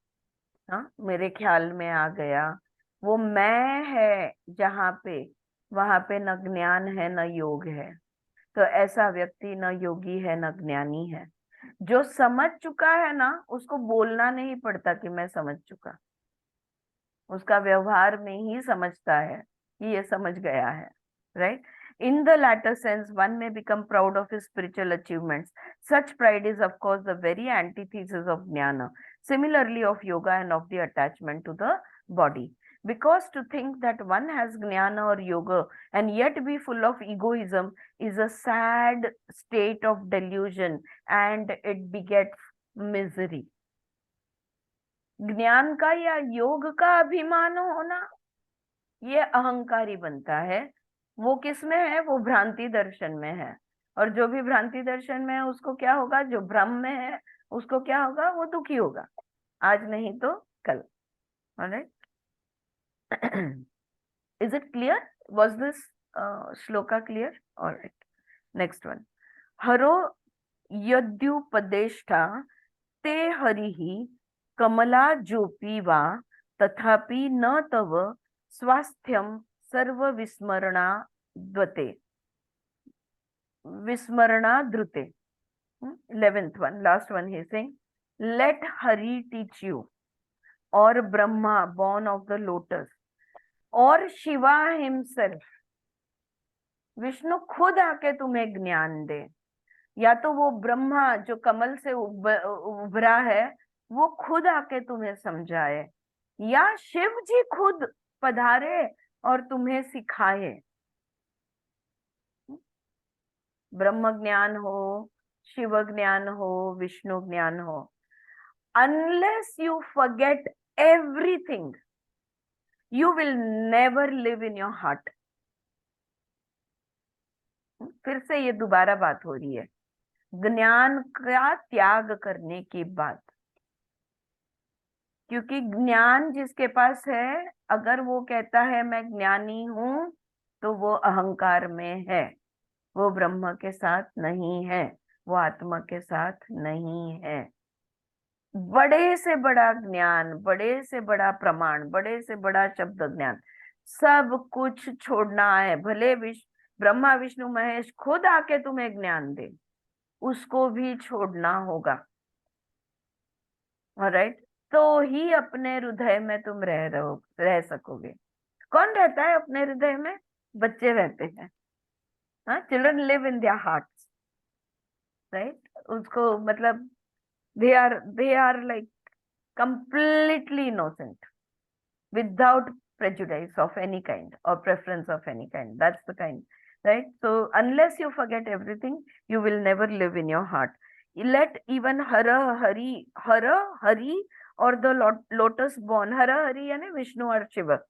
हाँ, मेरे ख्याल में आ गया। वो मैं है जहाँ पे, वहां पे न ज्ञान है न योग है। तो ऐसा व्यक्ति न योगी है न ज्ञानी है। जो समझ चुका है ना, उसको बोलना नहीं पड़ता कि मैं समझ चुका, उसका व्यवहार में ही समझता है कि ये समझ गया है, right? In the latter sense, one may become proud of his spiritual achievements. Such pride is, of course, the very antithesis of jnana, similarly of yoga and of the attachment to the body. Because to think that one has jnana or yoga and yet be full of egoism is a sad state of delusion, and it begets misery. ज्ञान का या योग का अभिमान होना, ये अहंकारी बनता है। वो किस में है? वो भ्रांति दर्शन में है। और जो भी भ्रांति दर्शन में है उसको क्या होगा? जो भ्रम में है उसको क्या होगा? वो दुखी होगा, आज नहीं तो कल। Alright, is it clear? Was this shloka clear? All right, next one. हरो यद्युपदेष्टा ते हरिहि कमला जोपि वा तथापि न तव स्वास्थ्यम सर्व विस्मरणा धृते. 11th one, last one, he is saying, let Hari teach you, or Brahma born of the lotus, और शिवा हिमसेल्फ, विष्णु खुद आके तुम्हें ज्ञान दे, या तो वो ब्रह्मा जो कमल से उभरा है वो खुद आके तुम्हें समझाए, या शिव जी खुद पधारे और तुम्हें सिखाए। ब्रह्म ज्ञान हो, शिव ज्ञान हो, विष्णु ज्ञान हो, unless you forget everything, you will never live in your heart. फिर से ये दोबारा बात हो रही है, ज्ञान का त्याग करने की बात। क्योंकि ज्ञान जिसके पास है, अगर वो कहता है मैं ज्ञानी हूं, तो वो अहंकार में है, वो ब्रह्म के साथ नहीं है, वो आत्मा के साथ नहीं है। बड़े से बड़ा ज्ञान, बड़े से बड़ा प्रमाण, बड़े से बड़ा शब्द ज्ञान, सब कुछ छोड़ना है। भले ब्रह्मा विष्णु महेश खुद आके तुम्हें ज्ञान दे, उसको भी छोड़ना होगा। ऑलराइट, तो ही अपने हृदय में तुम रह सकोगे। कौन रहता है अपने हृदय में? बच्चे रहते हैं। हाँ, children live in their hearts, right. उसको मतलब they are like completely innocent, without prejudice of any kind or preference of any kind. That's the kind, right? So unless you forget everything, you will never live in your heart. Let even Hari or the lotus born, Hari yani Vishnu or Shiva,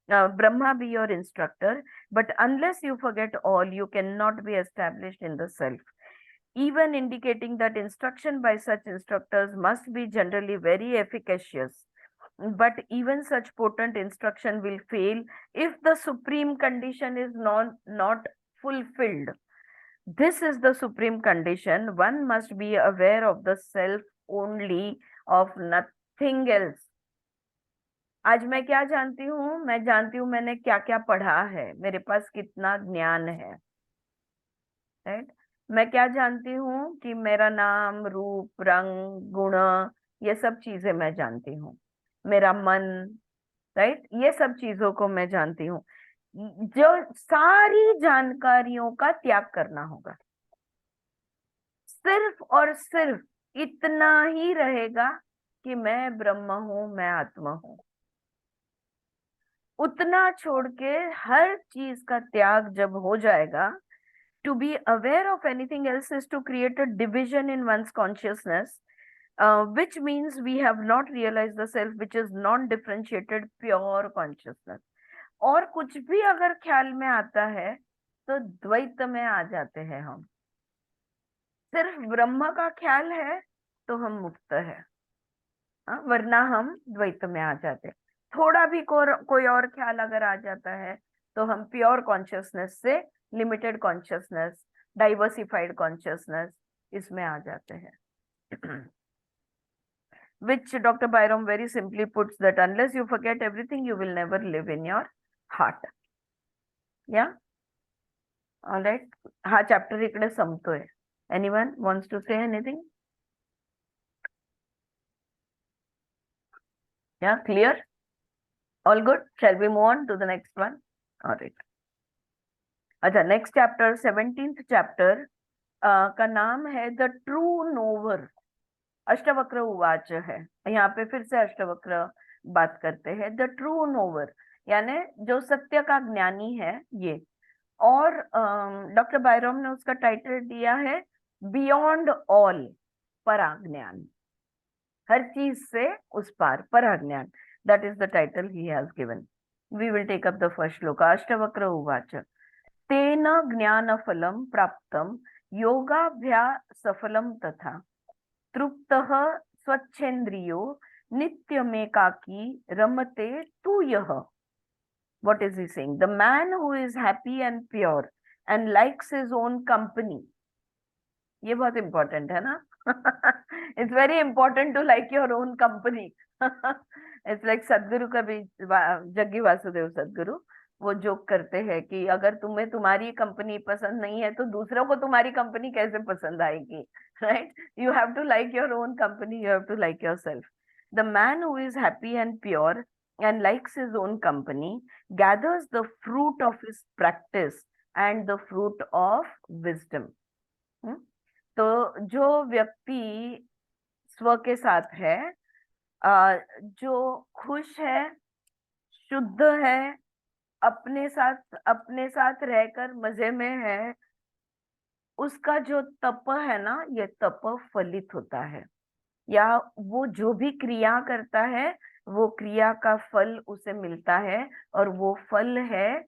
Brahma be your instructor, but unless you forget all, you cannot be established in the self. Even indicating that instruction by such instructors must be generally very efficacious. But even such potent instruction will fail if the supreme condition is not fulfilled. This is the supreme condition. One must be aware of the self only, of nothing else. आज मैं क्या जानती हूँ? मैं जानती हूँ मैंने क्या क्या पढ़ा है, मेरे पास कितना ज्ञान है, राइट? मैं क्या जानती हूँ कि मेरा नाम, रूप, रंग, गुण, ये सब चीजें मैं जानती हूँ, मेरा मन, राइट, ये सब चीजों को मैं जानती हूँ। जो सारी जानकारियों का त्याग करना होगा, सिर्फ और सिर्फ इतना ही रहेगा कि मैं ब्रह्म हूं, मैं आत्मा हूं। उतना छोड़ के हर चीज का त्याग जब हो जाएगा, to be aware of anything else is to create a division in one's consciousness, which means we have not realized the self, which is non-differentiated pure consciousness. और कुछ भी अगर ख्याल में आता है तो द्वैत में आ जाते हैं हम। सिर्फ ब्रह्म का ख्याल है तो हम मुक्त है, वरना हम द्वैत में आ जाते। थोड़ा भी कोई और ख्याल अगर आ जाता है तो हम प्योर कॉन्शियसनेस से लिमिटेड कॉन्शियसनेस, डाइवर्सिफाइड कॉन्शियसनेस, इसमें आ जाते हैं। Which Dr. Byrom very simply puts that unless you forget everything, you will never live in your heart. Yeah? All right. हा chapter इकडे संपतोय. Anyone wants to say anything? Yeah, clear? All good? Shall we move on to the next one? All right. अच्छा, next chapter 17th chapter का नाम है the true nowhere. Ashtavakra उवाच है, यहाँ पे फिर से अष्टवक्र बात करते हैं। द ट्रू नोवर यानी जो सत्य का ज्ञानी है ये। और डॉक्टर बायरॉम ने उसका टाइटल दिया है बियॉन्ड ऑल, पराज्ञान, हर चीज से उस पार, पराज्ञान। That is the title he has given. We will take up the first shloka. Ashtavakra उवाच तेन ज्ञानफलं प्राप्तं योगाभ्यासफलं तथा तृप्तः स्वच्छेन्द्रियो नित्यमेकाकी रमते तु यः। What is he saying? The man who is happy and pure and likes his own company. ये बहुत important है ना? It's very important to like your own company. It's like सदगुरु का भी, जग्गी वासुदेव सदगुरु वो जोक करते हैं कि अगर तुम्हें तुम्हारी कंपनी पसंद नहीं है तो दूसरों को तुम्हारी कंपनी कैसे पसंद आएगी, right? You have to like your own company, you have to like yourself. The man who is happy and pure and likes his own company gathers the fruit of his practice and the fruit of wisdom. तो जो व्यक्ति स्व के साथ है, जो खुश है, शुद्ध है, अपने साथ रहकर मजे में है, उसका जो तप है ना, ये तप फलित होता है। या वो जो भी क्रिया करता है वो क्रिया का फल उसे मिलता है, और वो फल है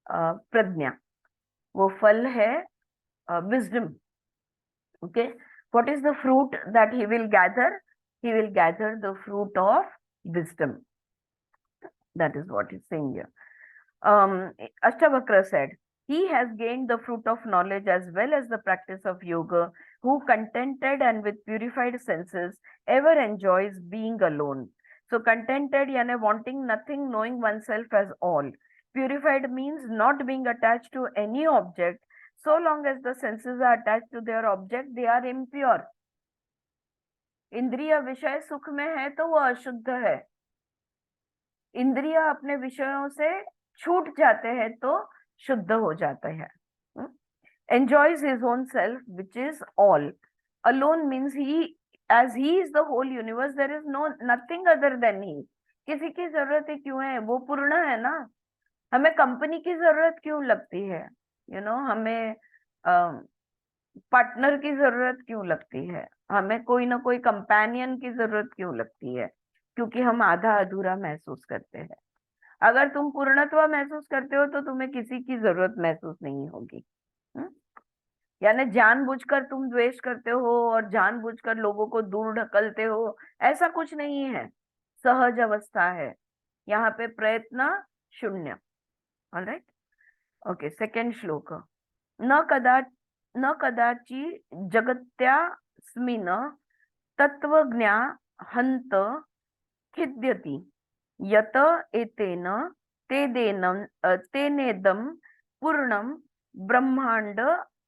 प्रज्ञा, वो फल है wisdom. Okay, what is the fruit that he will gather? He will gather the fruit of wisdom. That is what he's saying here. Ashtavakra said, he has gained the fruit of knowledge as well as the practice of yoga, who contented and with purified senses ever enjoys being alone. So contented yani wanting nothing, knowing oneself as all. Purified means not being attached to any object. So long as the senses are attached to their object, they are impure. इंद्रिय विषय सुख में है तो वो अशुद्ध है। इंद्रिय अपने विषयों से छूट जाते हैं तो शुद्ध हो जाते हैं। Enjoys his own self, which is all. Alone means as he is the whole universe, there is nothing other than he. किसी की जरूरत ही क्यों है? वो पूर्ण है ना। हमें कंपनी की जरूरत क्यों लगती है? हमें पार्टनर की जरूरत क्यों लगती है? हमें कोई ना कोई कंपेनियन की जरूरत क्यों लगती है? क्योंकि हम आधा अधूरा महसूस करते हैं। अगर तुम पूर्णत्व महसूस करते हो तो तुम्हें किसी की जरूरत महसूस नहीं होगी। यानी जानबूझकर तुम द्वेष करते हो और जानबूझकर लोगों को दूर ढकलते हो, ऐसा कुछ नहीं है। सहज अवस्था है यहाँ पे, प्रयत्न शून्य। Alright, okay. सेकेंड श्लोक। न कदाचि जगत्यास्मिन् तत्त्वज्ञा हन्त खिद्यति यत एतेन तेनेदं पूर्णं ब्रह्मांड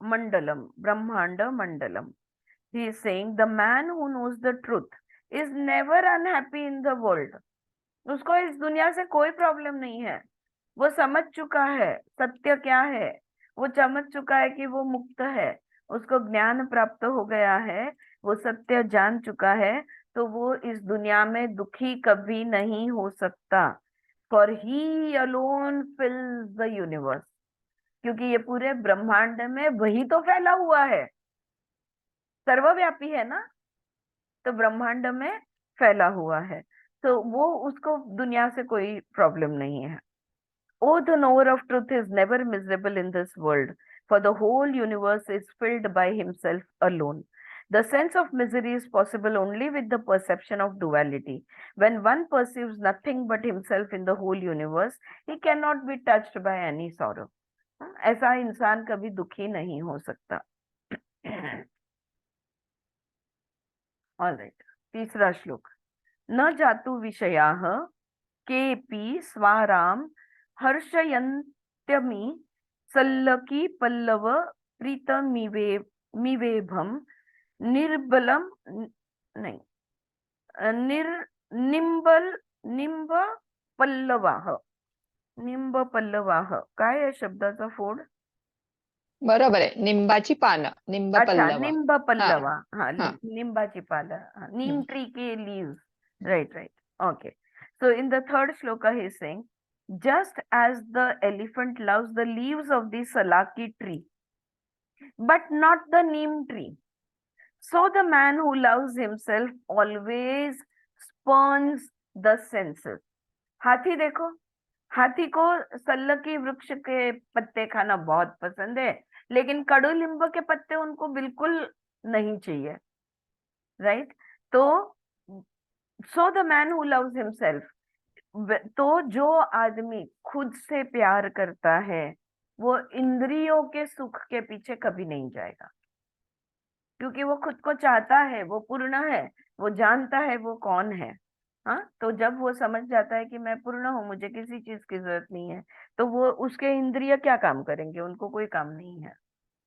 मंडलम। He is saying the man who knows the truth is never unhappy in the world. उसको इस दुनिया से कोई प्रॉब्लम नहीं है। वो समझ चुका है सत्य क्या है, वो समझ चुका है कि वो मुक्त है, उसको ज्ञान प्राप्त हो गया है, वो सत्य जान चुका है, तो वो इस दुनिया में दुखी कभी नहीं हो सकता। For he alone fills the universe. क्योंकि ये पूरे ब्रह्मांड में वही तो फैला हुआ है, सर्वव्यापी है ना, तो ब्रह्मांड में फैला हुआ है, तो वो उसको दुनिया से कोई प्रॉब्लम नहीं है। Oh, the knower of truth is never miserable in this world, for the whole universe is filled by himself alone. The sense of misery is possible only with the perception of duality. When one perceives nothing but himself in the whole universe, he cannot be touched by any sorrow. ऐसा इंसान कभी दुखी नहीं हो सकता। Alright, तीसरा श्लोक। न जातु विषयाः केपि स्वाराम हर्षयन्त्यमि सल्लकी पल्लव प्रीतमिवेभम निर्बलम नहीं निंब पल्लवाह। काय या शब्दाचा फोड? बरोबर आहे. निंबाची पानं, निंब अच्छा, पल्लव. निंब हा पल्लवा, हाँ हा निंबाची पाला, neem हम्म. tree के leaves, right, okay. So in the third shloka he is saying, just as the elephant loves the leaves of the salaki tree but not the neem tree, so the man who loves himself always spurns the senses. हाथी देखो, हाथी को सल्लकी वृक्ष के पत्ते खाना बहुत पसंद है, लेकिन कडुलिंब के पत्ते उनको बिल्कुल नहीं चाहिए, राइट? तो so the man who loves himself, तो जो आदमी खुद से प्यार करता है वो इंद्रियों के सुख के पीछे कभी नहीं जाएगा, क्योंकि वो खुद को चाहता है, वो पूर्ण है, वो जानता है वो कौन है। हाँ, तो जब वो समझ जाता है कि मैं पूर्ण हूँ, मुझे किसी चीज की जरूरत नहीं है, तो वो उसके इंद्रिय क्या काम करेंगे? उनको कोई काम नहीं है,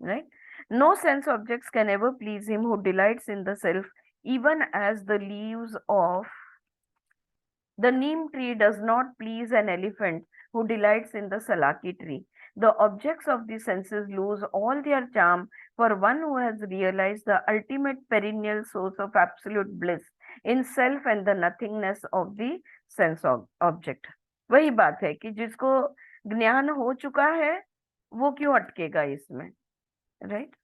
right? No sense objects can ever please him who delights in the self, even as the leaves of the neem tree does not please an elephant who delights in the salaki tree. The objects of the senses lose all their charm for one who has realized the ultimate perennial source of absolute bliss in self and the nothingness of the sense object. वही बात है कि जिसको ज्ञान हो चुका है वो क्यों अटकेगा इसमें, राइट?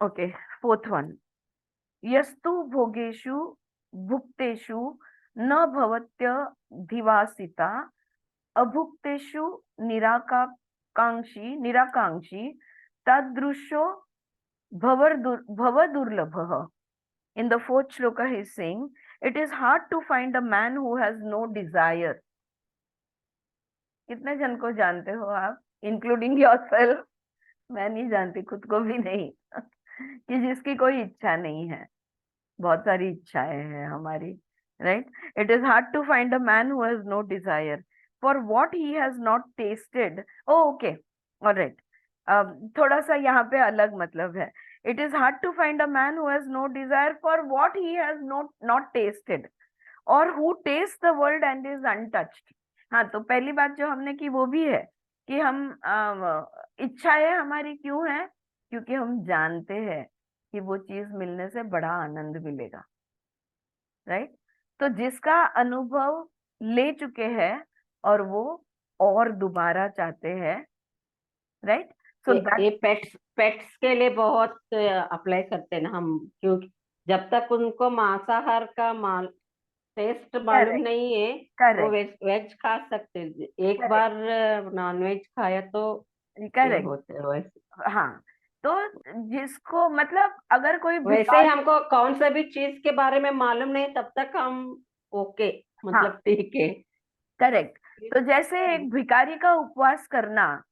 ओके, फोर्थ वन, यस्तु भोगेषु भुक्तेषु न भवत्यधिवासिता अभुक्तेषु निराकांक्षी तादृशो भवदुर्लभः. In the fourth shloka he is saying, it is hard to find a man who has no desire. कितने जन को जानते हो आप, इंक्लूडिंग योरसेल्फ? मैं नहीं जानती, खुद को भी नहीं कि जिसकी कोई इच्छा नहीं है. बहुत सारी इच्छाएं हैं हमारी, right? It is hard to find a man who has no desire for what he has not tasted. Okay, alright, थोड़ा सा यहाँ पे अलग मतलब है. It is hard to find a man who has no desire for what he has not tasted और who taste the world and is untouched. हाँ, तो पहली बात जो हमने की वो भी है कि हम इच्छाएं हमारी क्यों है? क्योंकि हम जानते हैं कि वो चीज मिलने से बड़ा आनंद मिलेगा, राइट? तो जिसका अनुभव ले चुके हैं और वो और दोबारा चाहते हैं, राइट? सो ये पेट्स पेट्स के लिए बहुत अप्लाई करते हैं ना हम, क्योंकि जब तक उनको मांसाहार का टेस्ट मालूम करेक्ट, नहीं है वो करेक्ट, वेज खा सकते हैं। एक करेक्ट, बार नॉन वेज खाया तो ये करेक्ट. होते हैं वैसे। हाँ, तो जिसको मतलब अगर कोई वैसे ही भिखारी, हमको कौन सा भी चीज के बारे में मालूम नहीं तब तक हम ओके, हाँ मतलब ठीक है। करेक्ट, तो जैसे एक भिखारी का उपवास करना,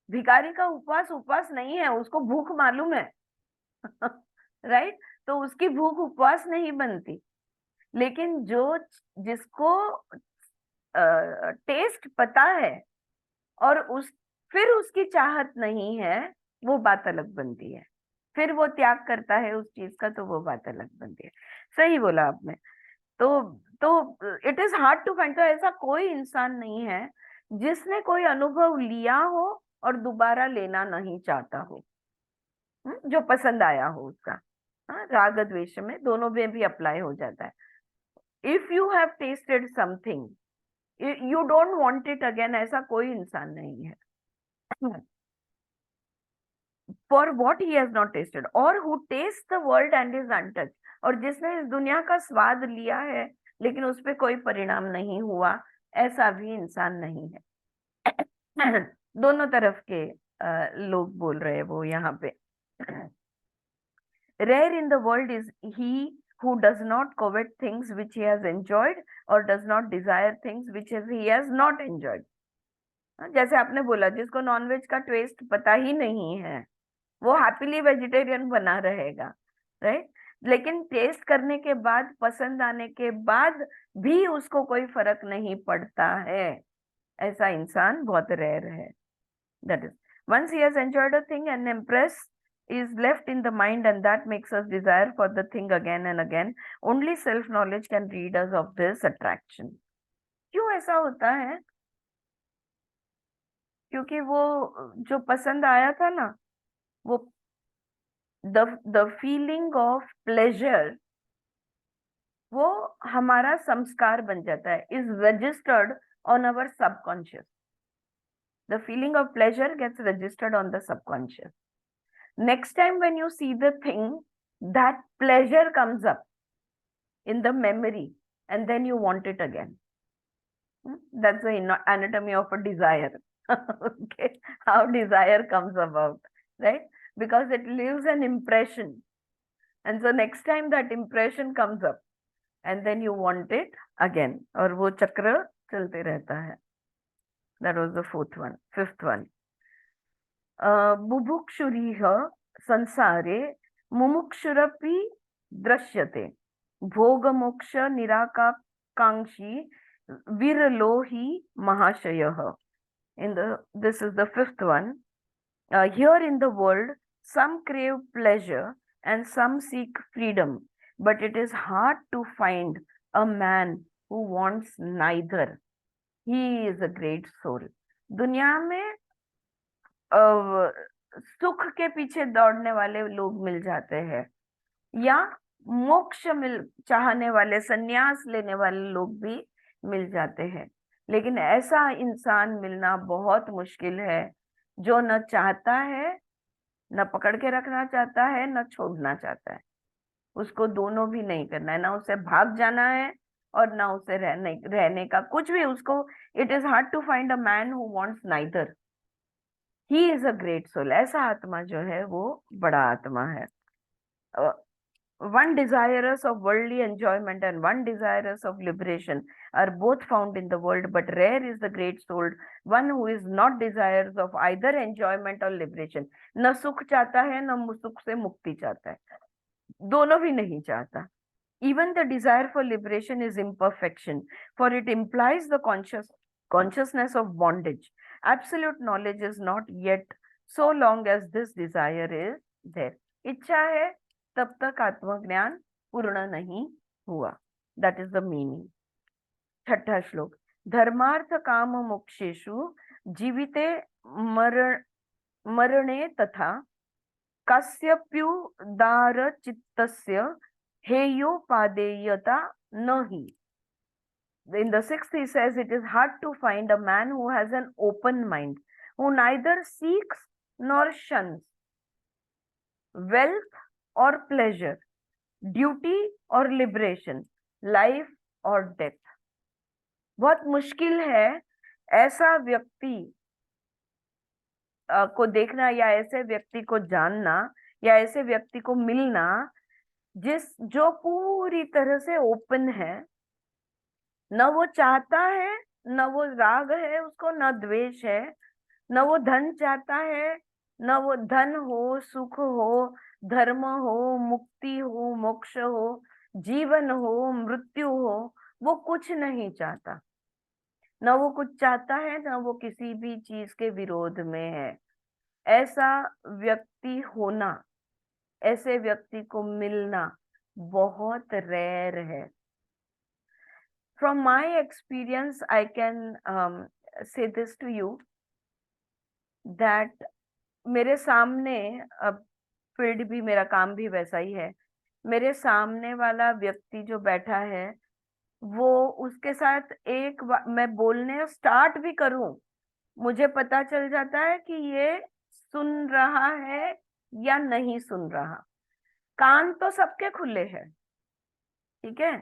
भिखारी का उपवास उपवास नहीं है, उसको भूख मालूम है राइट? तो उसकी भूख उपवास नहीं बनती. लेकिन जो जिसको टेस्ट पता है और फिर उसकी चाहत नहीं है, वो बात अलग बनती है. फिर वो त्याग करता है उस चीज का, तो वो बात अलग बनती है. सही बोला आपने. तो it is hard to find. तो ऐसा कोई इंसान नहीं है जिसने कोई अनुभव लिया हो और दोबारा लेना नहीं चाहता हो, जो पसंद आया हो उसका. हाँ, राग द्वेष में दोनों में भी अप्लाई हो जाता है. If you have tasted something, you don't want it again, ऐसा कोई इंसान नहीं है. For what he has not tasted और who taste the world and is untouched, और जिसने इस दुनिया का स्वाद लिया है लेकिन उस पर कोई परिणाम नहीं हुआ, ऐसा भी इंसान नहीं है. दोनों तरफ के लोग बोल रहे हैं वो यहाँ पे. Rare in the world is he who does not covet things which he has enjoyed or does not desire things which he has not enjoyed. जैसे आपने बोला, जिसको नॉनवेज का टेस्ट पता ही नहीं है वो हैप्पीली वेजिटेरियन बना रहेगा, राइट? लेकिन टेस्ट करने के बाद, पसंद आने के बाद भी उसको कोई फर्क नहीं पड़ता है, ऐसा इंसान बहुत रेयर है. That is, once he has enjoyed a thing, an impress is left in the mind and that makes us desire for the thing again and again. Only self knowledge can rid us of this attraction. क्यों ऐसा होता है? क्योंकि वो जो पसंद आया था ना, वो द फीलिंग ऑफ प्लेजर, वो हमारा संस्कार बन जाता है, is registered on our subconscious. The feeling of pleasure gets registered on the subconscious. Next time when you see the thing, that pleasure comes up in the memory and then you want it again. That's the anatomy of a desire. Okay, how desire comes about, right? Because it leaves an impression, and so next time that impression comes up and then you want it again, और वो चक्र चलते रहता है. That was the fourth one. Fifth one, बुभुक्षुरिह संसारे मुमुक्षुरपि दृश्यते भोगमोक्ष निराकांक्षी विरलो हि महाशयः. This is the fifth one. Here in the world, some crave pleasure and some seek freedom, but it is hard to find a man who wants neither. He is a great soul. दुनिया में सुख के पीछे दौड़ने वाले लोग मिल जाते हैं, या मोक्ष चाहने वाले, संन्यास लेने वाले लोग भी मिल जाते हैं, लेकिन ऐसा इंसान मिलना बहुत मुश्किल है जो न चाहता है, न पकड़ के रखना चाहता है, न छोड़ना चाहता है. उसको दोनों भी नहीं करना है, ना उसे भाग जाना है और ना उसे रहने का कुछ भी. उसको it is hard to find a man who wants neither. He is a great soul. ऐसा आत्मा जो है वो बड़ा आत्मा है. One desirous of worldly enjoyment and one desirous of liberation are both found in the world, but rare is the great soul, one who is not desirous of either enjoyment or liberation. न सुख चाहता है, न सुख से मुक्ति चाहता है, दोनों भी नहीं चाहता. Even the desire for liberation is imperfection, for it implies the consciousness of bondage. Absolute knowledge is not yet, so long as this desire is there. इच्छा है तब तक आत्मज्ञान पूर्ण नहीं हुआ. That is the meaning. छठा श्लोक. धर्मार्थ काम मोक्षेषु जीविते मरणे तथा कस्यप्युदार चित्तस्य हेयोपादेयता नहि. In the sixth he says it is hard to find a man who has an open mind, who neither seeks nor shuns wealth or pleasure, duty or liberation, life or death. बहुत मुश्किल है ऐसा व्यक्ति को देखना, या ऐसे व्यक्ति को जानना, या ऐसे व्यक्ति को मिलना जो पूरी तरह से ओपन है. न वो चाहता है, न वो राग है उसको, न द्वेष है, न वो धन चाहता है, न वो धन हो, सुख हो, धर्म हो, मुक्ति हो, मोक्ष हो, जीवन हो, मृत्यु हो, वो कुछ नहीं चाहता. न वो कुछ चाहता है, न वो किसी भी चीज के विरोध में है. ऐसा व्यक्ति होना, ऐसे व्यक्ति को मिलना बहुत रेयर है. From my experience, I can say this to you that मेरे सामने, अब फील्ड भी, मेरा काम भी वैसा ही है, मेरे सामने वाला व्यक्ति जो बैठा है, वो उसके साथ एक मैं बोलने स्टार्ट भी करूं, मुझे पता चल जाता है कि ये सुन रहा है या नहीं सुन रहा. कान तो सबके खुले हैं, ठीक है,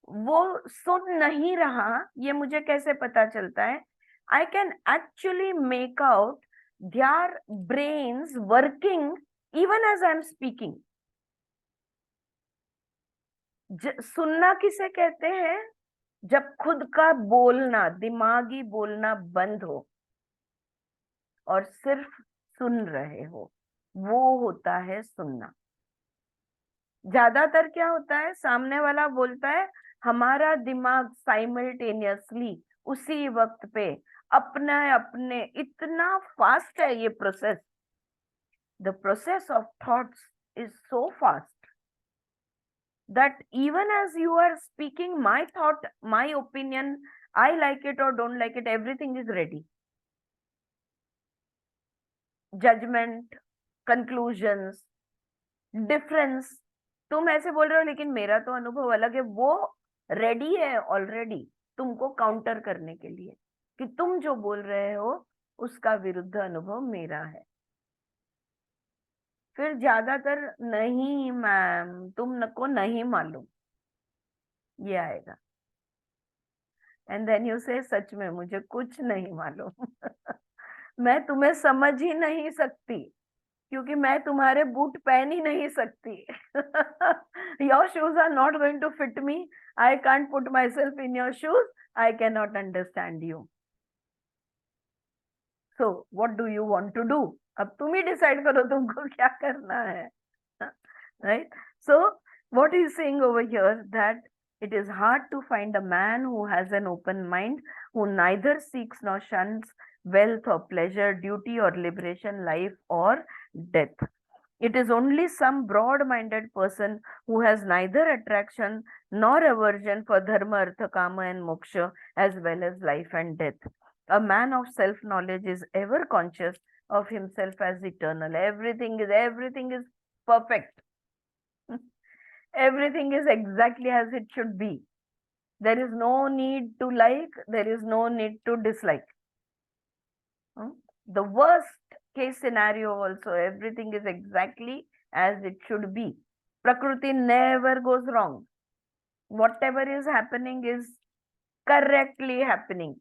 वो सुन नहीं रहा ये मुझे कैसे पता चलता है? I can actually make out their brains working even as I'm speaking. सुनना किसे कहते हैं? जब खुद का बोलना, दिमागी बोलना बंद हो और सिर्फ सुन रहे हो, वो होता है सुनना. ज्यादातर क्या होता है, सामने वाला बोलता है, हमारा दिमाग साइमल्टेनियसली उसी वक्त पे अपने इतना फास्ट है ये process. The process of thoughts is so fast that even as you are speaking, my thought, my opinion, I like it or don't like it, everything is ready. Judgement, conclusions, difference. तुम ऐसे बोल रहे हो लेकिन मेरा तो अनुभव अलग है, वो रेडी है ऑलरेडी तुमको काउंटर करने के लिए कि तुम जो बोल रहे हो उसका विरुद्ध अनुभव मेरा है। फिर ज्यादातर नहीं मैम तुमको नहीं मालूम, ये आएगा। एंड देन यू से सच में मुझे कुछ नहीं मालूम। मैं तुम्हें समझ ही नहीं सकती क्योंकि मैं तुम्हारे बूट पहन ही नहीं सकती। Your shoes are not going to fit me, I can't put myself in your shoes, I can not understand you. So what do you want to do? अब तुम ही डिसाइड करो तुमको क्या करना है, right? So what he's saying over here that it is hard to find a man who has an open mind, who neither seeks nor shuns wealth or pleasure, duty or liberation, life or death. It is only some broad-minded person who has neither attraction nor aversion for dharma, artha, kama and moksha, as well as life and death. A man of self-knowledge is ever conscious of himself as eternal. Everything is perfect. Everything is exactly as it should be. There is no need to like, there is no need to dislike. The worst case scenario also, everything is exactly as it should be. Prakriti never goes wrong. Whatever is happening is correctly happening.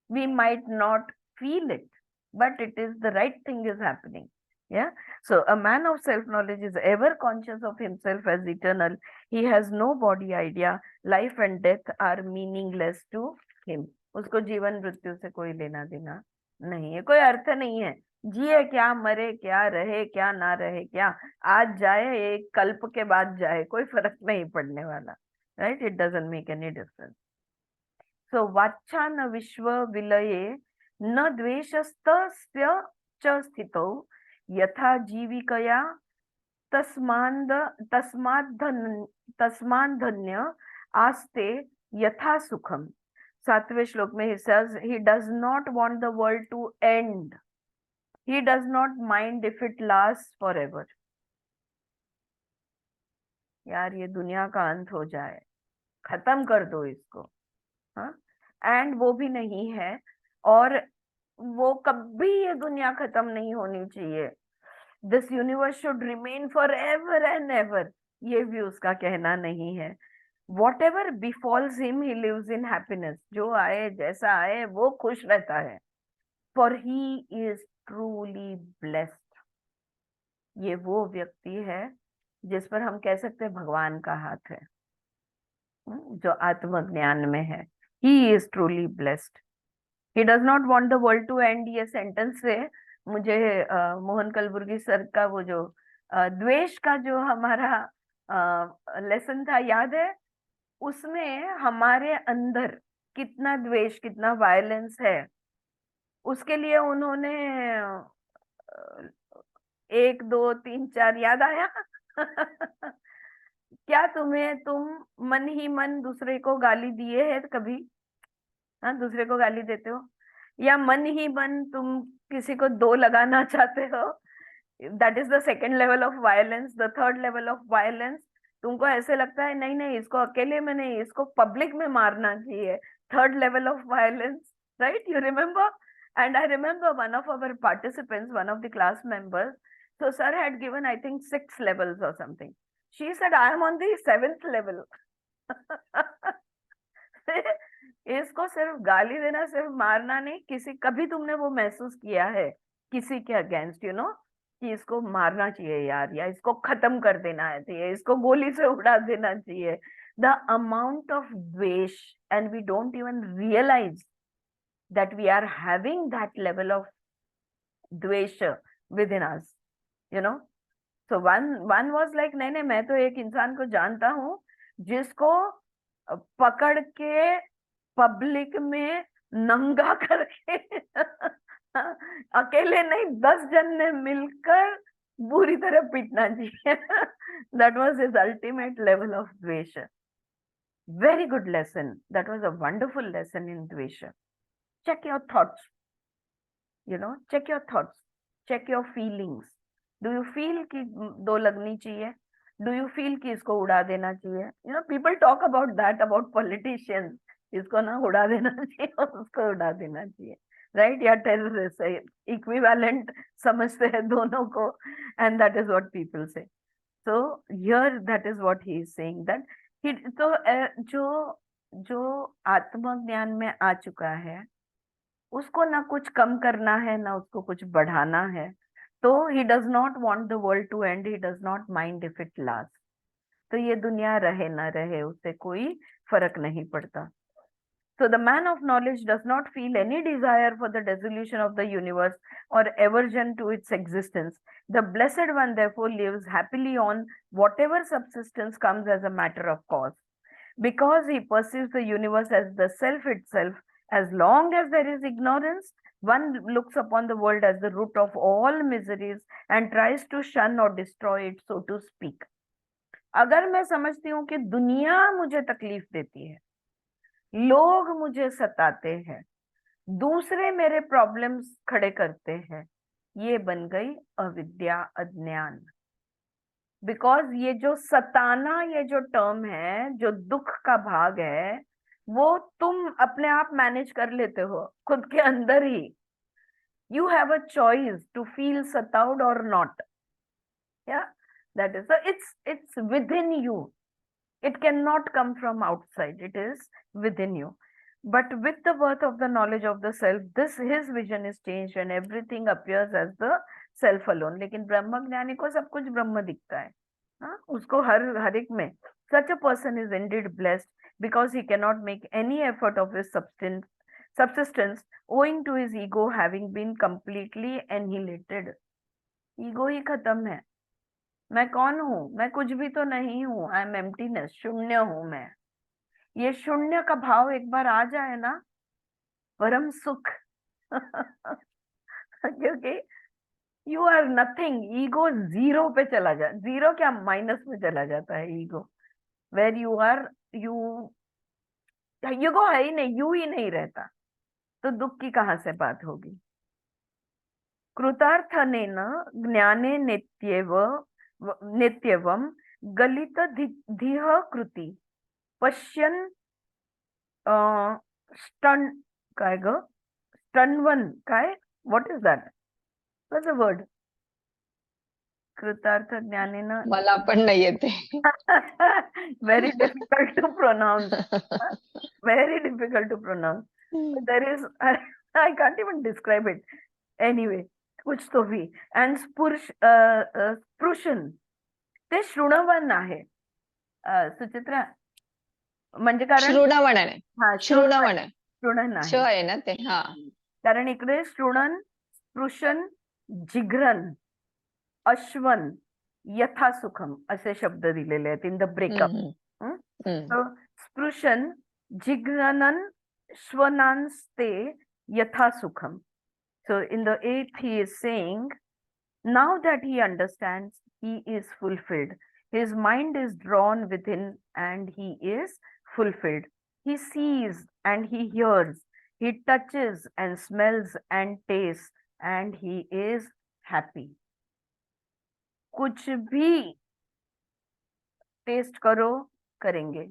We might not feel it, but it is the right thing is happening. Yeah. So a man of self-knowledge is ever conscious of himself as eternal. He has no body idea. Life and death are meaningless to him. उसको जीवन मृत्यु से कोई लेना देना नहीं है, कोई अर्थ नहीं है। जिए क्या, मरे क्या, रहे क्या, ना रहे क्या, आज जाए एक कल्प के बाद जाए, कोई फर्क नहीं पड़ने वाला, right? It doesn't make any difference. So वाच्छा न विश्व विलये न द्वेषस्तस्य च स्थितौ यथा जीविकया तस्माद्धन्य आस्ते यथा सुखम। 7वें श्लोक में he says he does not want the world to end. He does not mind if it lasts forever. यार ये दुनिया का अंत हो जाए, खत्म कर दो इसको, हाँ? एंड वो भी नहीं है, और वो कभी ये दुनिया खत्म नहीं होनी चाहिए। This universe should remain for ever and ever, ये भी उसका कहना नहीं है। Whatever befalls him he lives in happiness. जो आए जैसा आए वो खुश रहता है। For he is truly blessed. ये वो व्यक्ति है जिस पर हम कह सकते हैं भगवान का हाथ है, जो आत्मज्ञान में है। He is truly blessed. He does not want the world to end. ये सेंटेंस से मुझे मोहन कलबुर्गी सर का वो जो द्वेष का जो हमारा लेसन था याद है? उसमें हमारे अंदर कितना द्वेष, कितना वायलेंस है, उसके लिए उन्होंने 1 2 3 4 याद आया? क्या तुम मन ही मन दूसरे को गाली दिए है कभी? हाँ, दूसरे को गाली देते हो, या मन ही मन तुम किसी को 2 लगाना चाहते हो? That is the second level of violence. The third level of violence, तुमको ऐसे लगता है नहीं नहीं इसको अकेले में नहीं, इसको पब्लिक में मारना चाहिए। Third level of violence, right? You remember? And I remember one of our participants, one of the class members, so sir had given I think 6 levels or something. She said I am on the 7th level. इसको सिर्फ गाली देना, सिर्फ मारना नहीं, किसी कभी तुमने वो महसूस किया है किसी के अगेंस्ट, यू नो, कि इसको मारना चाहिए यार, या इसको खत्म कर देना चाहिए, इसको गोली से उड़ा देना चाहिए? द अमाउंट ऑफ द्वेष, and we don't even realise that we are having that level of dvesha within us, you know. So one was like, नहीं नहीं, मैं तो एक इंसान को जानता हूँ जिसको पकड़ के पब्लिक में नंगा करके अकेले नहीं 10 जन ने मिलकर बुरी तरह पीटना चाहिए। That was his ultimate level of dvesha. Very good lesson. That was a wonderful lesson in dvesha. Check your thoughts, you know, check your thoughts. Check your feelings. Do you feel कि दो लगनी चाहिए? Do you feel कि इसको उड़ा देना चाहिए? You know, people talk about that, about politicians. इसको ना उड़ा देना चाहिए और उसको उड़ा देना चाहिए, राइट? या टेररिस्ट, इक्विवेलेंट समझते हैं दोनों को, and that is what people से. So here that is what he is saying, that he, तो जो आत्मज्ञान में आ चुका है उसको ना कुछ कम करना है ना उसको कुछ बढ़ाना है. तो he does not want the world to end, he does not mind if it lasts. तो ये दुनिया रहे ना रहे उससे कोई फर्क नहीं पड़ता. So the man of knowledge does not feel any desire for the dissolution of the universe or aversion to its existence. The Blessed One therefore lives happily on whatever subsistence comes as a matter of course. Because he perceives the universe as the self itself, as long as there is ignorance, one looks upon the world as the root of all miseries and tries to shun or destroy it, so to speak. अगर मैं समझती हूँ कि दुनिया मुझे तकलीफ देती है, लोग मुझे सताते हैं, दूसरे मेरे प्रॉब्लम्स खड़े करते हैं, ये बन गई अविद्या, अज्ञान. बिकॉज ये जो सताना, ये जो टर्म है, जो दुख का भाग है, वो तुम अपने आप मैनेज कर लेते हो खुद के अंदर ही. You have a choice to feel सताउड और नॉट. या that is, it's within you. It cannot come from outside, it is within you. But with the birth of the knowledge of the self, his vision is changed and everything appears as the self alone. लेकिन ब्रह्म ज्ञानी को सब कुछ ब्रह्म दिखता है. हाँ, उसको हर एक में. Such a person is indeed blessed because he cannot make any effort of his subsistence owing to his ego having been completely annihilated. ego ही खत्म है. मैं कौन हूं? मैं कुछ भी तो नहीं हूं. आई एम एम्प्टीनेस, शून्य हूं मैं. ये शून्य का भाव एक बार आ जाए ना, परम सुख. क्योंकि you are nothing. Ego zero पे चला जा, जीरो क्या, माइनस में चला जाता है ego. Where you are, ego है ही नहीं, यू ही नहीं रहता, तो दुख की कहां से बात होगी. कृतार्थनेन ज्ञाने नित्यवम गलित धिह कृति पश्यन स्टन काय ग, स्टनवन काय, what is that, what's the word? कृतार्थ ज्ञानेन मला पण नाही येते. very difficult to pronounce. Very difficult to pronounce. There is, I can't even describe it. Anyway, कुछ तो भी. And स्पृशन, ते शृणवन आहे. सुचित्रा, म्हणजे कारण श्रुणवण आहे. हा, श्रुणवण आहे. शृणन श आहे. आहे ना ते. हा. कारण इकडे शृणन, स्पृशन, जिघ्रन, अश्वन, यथासुखम असे शब्द दिलेले आहेत इन द ब्रेकअप. स्पृशन, जिघ्रनन, श्वनांस्ते, यथासुखम. So in the 8th he is saying, now that he understands, he is fulfilled. His mind is drawn within and he is fulfilled. He sees and he hears. He touches and smells and tastes and he is happy. कुछ भी test करो, करेंगे.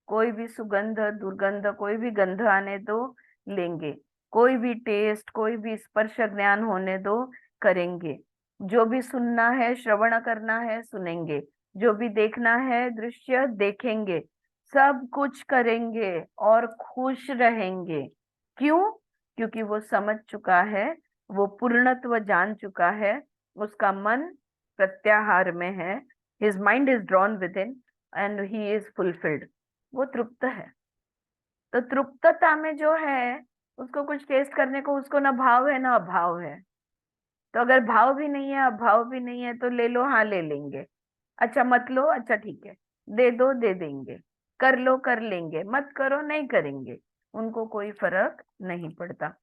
कोई भी सुगंध, दुर्गंध, कोई भी गंध आने दो, लेंगे. कोई भी टेस्ट, कोई भी स्पर्श ज्ञान होने दो, करेंगे. जो भी सुनना है, श्रवण करना है, सुनेंगे. जो भी देखना है, दृश्य देखेंगे. सब कुछ करेंगे और खुश रहेंगे. क्यों? क्योंकि वो समझ चुका है, वो पूर्णत्व जान चुका है, उसका मन प्रत्याहार में है. His mind is drawn within and he is fulfilled. वो तृप्त है. तो तृप्तता में जो है, उसको कुछ टेस्ट करने को, उसको ना भाव है ना अभाव है. तो अगर भाव भी नहीं है, अभाव भी नहीं है, तो ले लो, हाँ ले लेंगे. अच्छा मत लो, अच्छा ठीक है, दे दो, दे देंगे. कर लो, कर लेंगे. मत करो, नहीं करेंगे. उनको कोई फर्क नहीं पड़ता.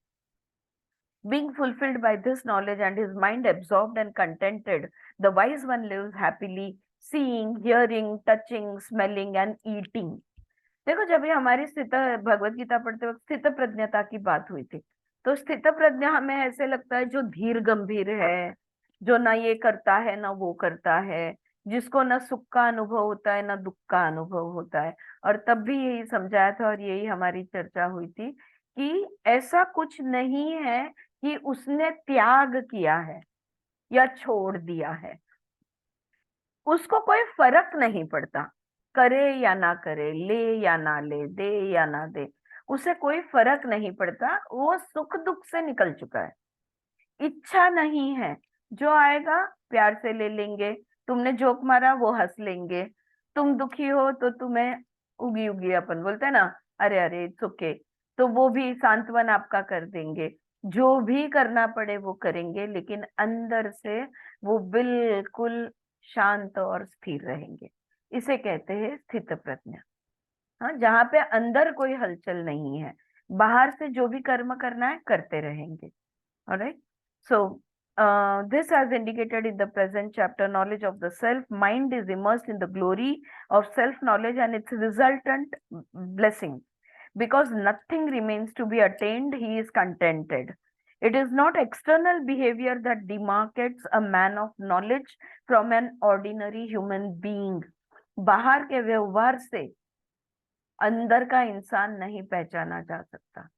Being fulfilled by this knowledge and his mind absorbed and contented, the wise one lives happily, seeing, hearing, touching, smelling and eating. देखो, जब ये हमारी स्थित भगवत गीता पढ़ते वक्त स्थित प्रज्ञता की बात हुई थी, तो स्थित प्रज्ञा हमें ऐसे लगता है जो धीर गंभीर है, जो ना ये करता है ना वो करता है, जिसको ना सुख का अनुभव होता है ना दुख का अनुभव होता है। और तब भी यही समझाया था और यही हमारी चर्चा हुई थी कि ऐसा कुछ नहीं है कि उसने त्याग किया है या छोड़ दिया है, उसको कोई फर्क नहीं पड़ता, करे या ना करे, ले या ना ले, दे या ना दे, उसे कोई फर्क नहीं पड़ता, वो सुख दुख से निकल चुका है। इच्छा नहीं है, जो आएगा प्यार से ले लेंगे, तुमने जोक मारा वो हंस लेंगे, तुम दुखी हो तो तुम्हें उगी उगी अपन बोलते हैं ना, अरे अरे इट्स ओके, तो वो भी सांत्वन आपका कर देंगे, जो भी करना पड़े वो करेंगे, लेकिन अंदर से वो बिल्कुल शांत और स्थिर रहेंगे। इसे कहते हैं स्थित प्रज्ञा। हाँ, जहाँ पे अंदर कोई हलचल नहीं है, बाहर से जो भी कर्म करना है करते रहेंगे। Alright. So, this as indicated in the present chapter, knowledge of the self, mind is immersed in the glory of self-knowledge and its resultant blessing. Because nothing remains to be attained, he is contented. It is not external behavior that demarcates a man of knowledge from an ordinary human being. बाहर के व्यवहार से अंदर का इंसान नहीं पहचाना जा सकता।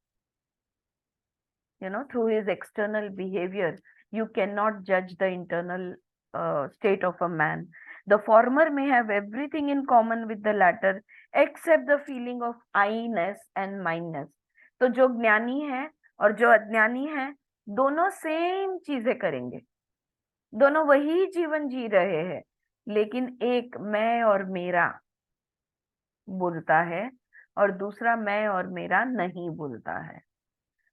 Through his external behavior, you cannot judge the internal state of a man. The former may have everything in common with the latter, except the feeling of I-ness and mine-ness. तो जो ज्ञानी है और जो अज्ञानी है, दोनों सेम चीजें करेंगे, दोनों वही जीवन जी रहे हैं, लेकिन एक मैं और मेरा बोलता है और दूसरा मैं और मेरा नहीं बोलता है।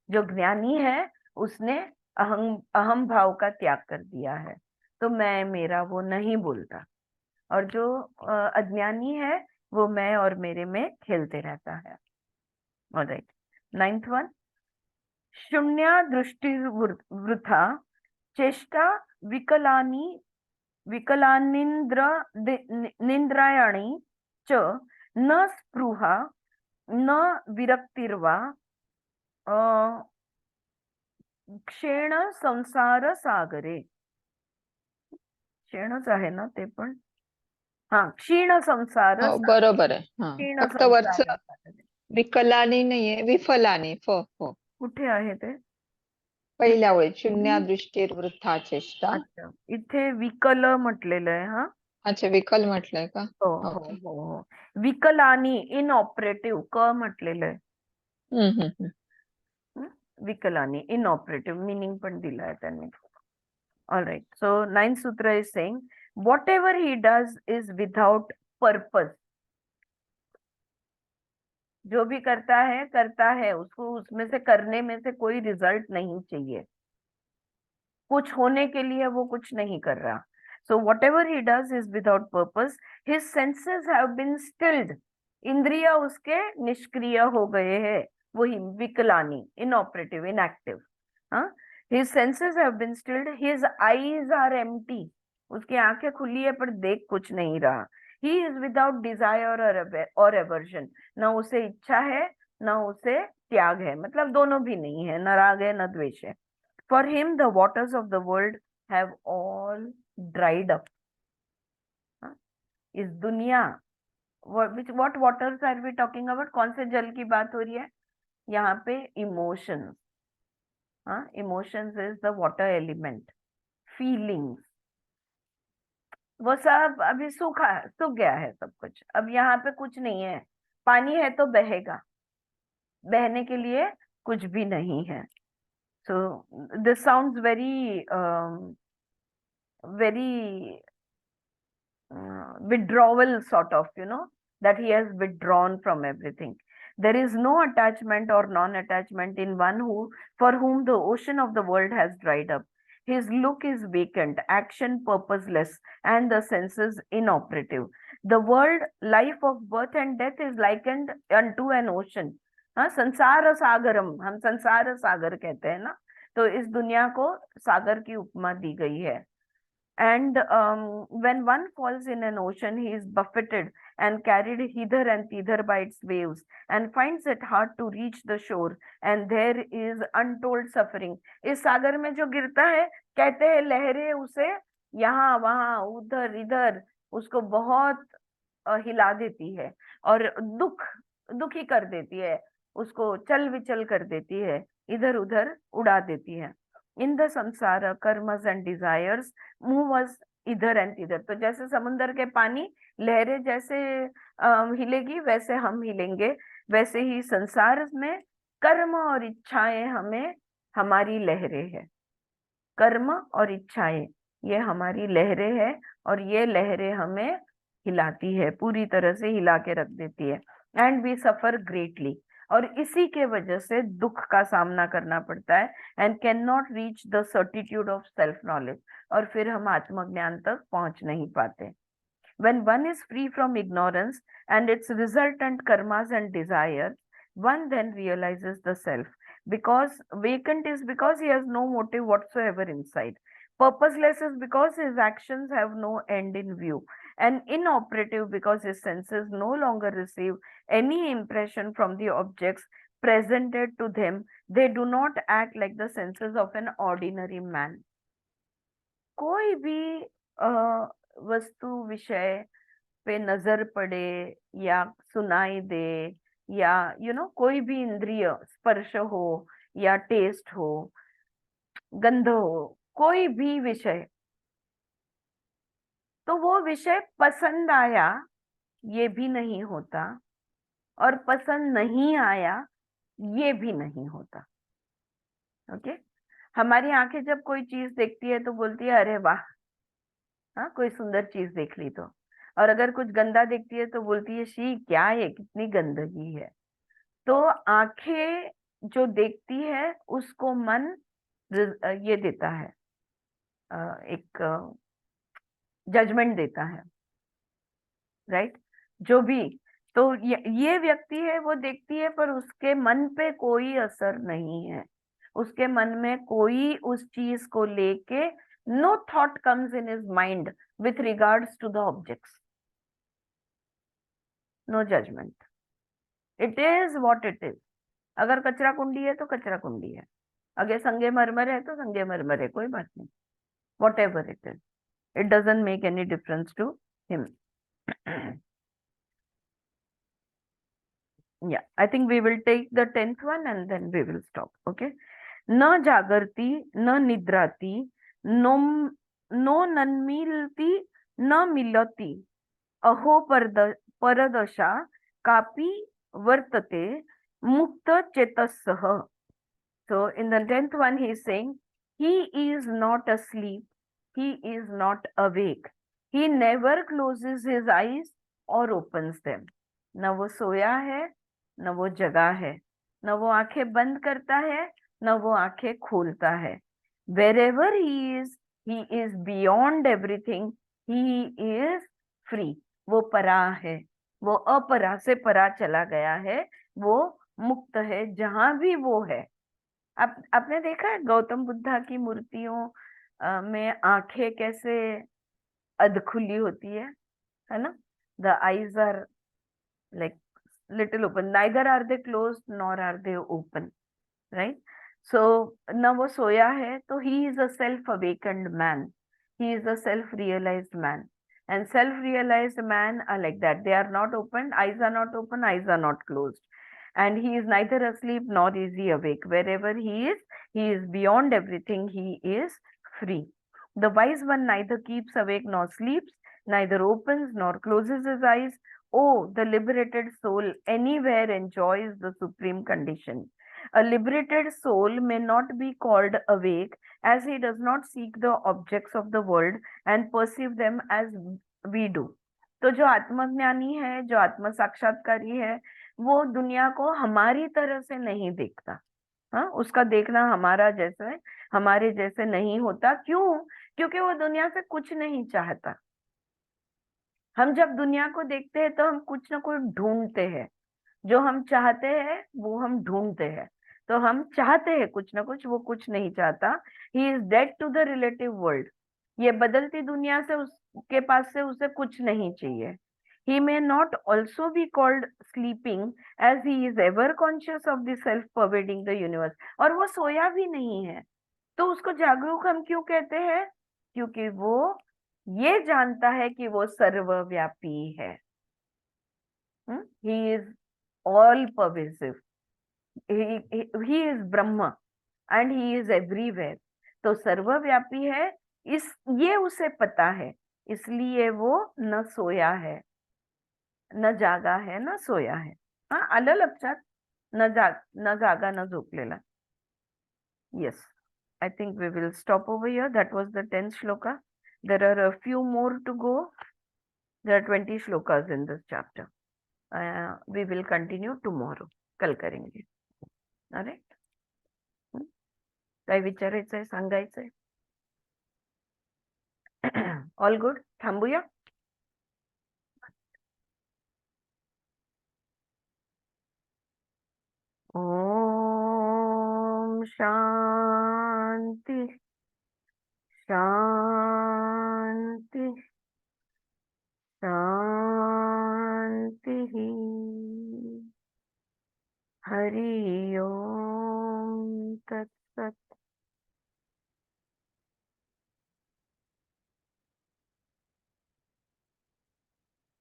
जो ज्ञानी है उसने अहम भाव का त्याग कर दिया है, तो मैं मेरा वो नहीं बोलता, और जो अज्ञानी है वो मैं और मेरे में खेलते रहता है। ऑलराइट, 9th वन, शून्य दृष्टि वृथा चेष्टा निंद्रायणी च न स्पृहा न विरक्तिर्वा क्षीण संसार सागरे, क्षीणच आहे ना ते पण, हा, क्षीण संसार हो, बरोबर आहे. हा, क्षीण फक्त संसार वरचं सागरे. विकलानी नाहीये, विफलानी. हो. कुठे आहे ते? पहिल्या ओळीत शून्यादृष्टीर वृथा चेष्टा. अच्छा, इथे विकल म्हटलेलं आहे. हा, अच्छा, विकल म्हटलंय का? हो हो ओके. हो हो, विकलानी इनऑपरेटिव्ह क म्हटलेलं आहे. हम्म. विकलानी इनऑपरेटिव्ह मीनिंग पण दिलाय त्यांनी. ऑलराइट, सो 9th सूत्र is saying whatever he does is without purpose. जो भी करता है, उसको उसमें से करने में से कोई रिजल्ट नहीं चाहिए, कुछ होने के लिए वो कुछ नहीं कर रहा। So whatever he does is without purpose. His senses have been stilled. इंद्रिया उसके निष्क्रिय हो गए हैं, वही विकलानी, inoperative, inactive. हाँ, his senses have been stilled. His eyes are empty. उसकी आंखें खुली है पर देख कुछ नहीं रहा। He is without desire or aversion. न उसे इच्छा है न उसे त्याग है, मतलब दोनों भी नहीं है, न राग है न द्वेष है। For him, the waters of the world have all dried up. इस दुनिया, what waters are we talking about? कौन से जल की बात हो रही है यहाँ पे? Emotions. Emotions is the water element. Feelings, वो सब अभी सूख गया है सब कुछ, अब यहाँ पे कुछ नहीं है। पानी है तो बहेगा, बहने के लिए कुछ भी नहीं है। So this sounds very withdrawal sort of, that he has withdrawn from everything. There is no attachment or non-attachment in one for whom the ocean of the world has dried up. His look is vacant, action purposeless, and the senses inoperative. The world, life of birth and death is likened unto an ocean. हाँ, संसार सागरम, हम संसार सागर कहते हैं ना, तो इस दुनिया को सागर की उपमा दी गई है। And when one falls in an ocean, he is buffeted and carried hither and thither by its waves, and finds it hard to reach the shore, and there is untold suffering. इस सागर में जो गिरता है, कहते हैं लहरें उसे यहाँ वहां उधर इधर उसको बहुत हिला देती है और दुखी कर देती है, उसको चल विचल कर देती है, इधर उधर उड़ा देती है. इन द संसार कर्मस एंड डिजायर्स मूव अस इधर एंड इधर. तो जैसे समुद्र के पानी लहरें जैसे हिलेगी वैसे हम हिलेंगे, वैसे ही संसार में कर्म और इच्छाएं हमें हमारी लहरें है. कर्म और इच्छाएं ये हमारी लहरें है और ये लहरें हमें हिलाती है, पूरी तरह से हिला के रख देती है. एंड वी सफर ग्रेटली, और इसी के वजह से दुख का सामना करना पड़ता है. And can not reach the certitude of self knowledge, और फिर हम आत्मज्ञान तक पहुंच नहीं पाते. When one is free from ignorance and its resultant karmas and desires, one then realizes the self. Because vacant is because he has no motive whatsoever inside. Purposeless is because his actions have no end in view. And inoperative because his senses no longer receive any impression from the objects presented to them. They do not act like the senses of an ordinary man. कोई भी वस्तु विषय पे नजर पड़े या सुनाई दे या कोई भी इंद्रिय स्पर्श हो या टेस्ट हो, गंध हो, कोई भी विषय, तो वो विषय पसंद आया ये भी नहीं होता और पसंद नहीं आया ये भी नहीं होता. ओके, हमारी आंखें जब कोई चीज देखती है तो बोलती है अरे वाह, हाँ कोई सुंदर चीज देख ली तो. और अगर कुछ गंदा देखती है तो बोलती है शी क्या है, कितनी गंदगी है. तो आंखें जो देखती है उसको मन ये देता है, एक जजमेंट देता है, राइट. जो भी, तो ये व्यक्ति है वो देखती है पर उसके मन पे कोई असर नहीं है, उसके मन में कोई उस चीज को लेके no thought comes in his mind with regards to the objects. No judgment. It is what it is. अगर कचरा कुंडी है तो कचरा कुंडी है, अगर संगे मरमर है तो संगे मरमर है, कोई बात नहीं. Whatever it is, it doesn't make any difference to him. Yeah, I think we will take the 10th one and then we will stop. Okay. न जागरती न निद्राती नो नन्मीलती न मिलती अहो परदशा कापि वर्तते मुक्त चेतसः. So in the 10th one he is saying he is not asleep, he is not awake, he never closes his eyes or opens them. न वो सोया है न वो जगा है, न वो आंखें बंद करता है न वो आंखें खोलता है. Wherever he is beyond everything, he is free. वो परा है, वो अपरा से परा चला गया है, वो मुक्त है जहां भी वो है. आपने देखा है गौतम बुद्धा की मूर्तियों में आंखें कैसे अधखुली होती है ना. The eyes are like little open, neither are they closed nor are they open, right? So न वो सोया है, तो he is a self-awakened man, he is a self-realized man, and self-realized man are like that. They are not open, eyes are not open, eyes are not closed, and he is neither asleep nor is he awake. Wherever he is beyond everything, he is free. The wise one neither keeps awake nor sleeps, neither opens nor closes his eyes. Oh, the liberated soul anywhere enjoys the supreme condition. A liberated soul may not be called awake, as he does not seek the objects of the world and perceive them as we do. तो जो आत्मज्ञानी है, जो आत्म साक्षात्कारी है, वो दुनिया को हमारी तरह से नहीं देखता. हाँ, उसका देखना हमारे जैसे नहीं होता. क्यों? क्योंकि वो दुनिया से कुछ नहीं चाहता. हम जब दुनिया को देखते हैं तो हम कुछ ना कुछ ढूंढते हैं, जो हम चाहते हैं वो हम ढूंढते हैं. तो हम चाहते हैं कुछ ना कुछ, वो कुछ नहीं चाहता. He is dead to the relative world. ये बदलती दुनिया से उसके पास से उसे कुछ नहीं चाहिए. He may not also be called sleeping as he is ever conscious of the self pervading the universe. और वो सोया भी नहीं है, तो उसको जागरूक हम क्यों कहते हैं? क्योंकि वो ये जानता है कि वो सर्वव्यापी है. He is all pervasive. He is Brahma and he is everywhere. तो सर्वव्यापी है, इस ये उसे पता है, इसलिए वो न सोया है, न जागा है, न सोया है. हा, आलं लक्षात? न जागा न झोपलेला. Yes, I think we will stop over here. That was the 10th shloka. There are a few more to go. There are 20 shlokas in this chapter. We will continue tomorrow. कल करेंगे. Alright? काय विचारायचंय, सांगायचंय? All good? थांबूया? ओम शांति शांति शांति. हरि ओम तत्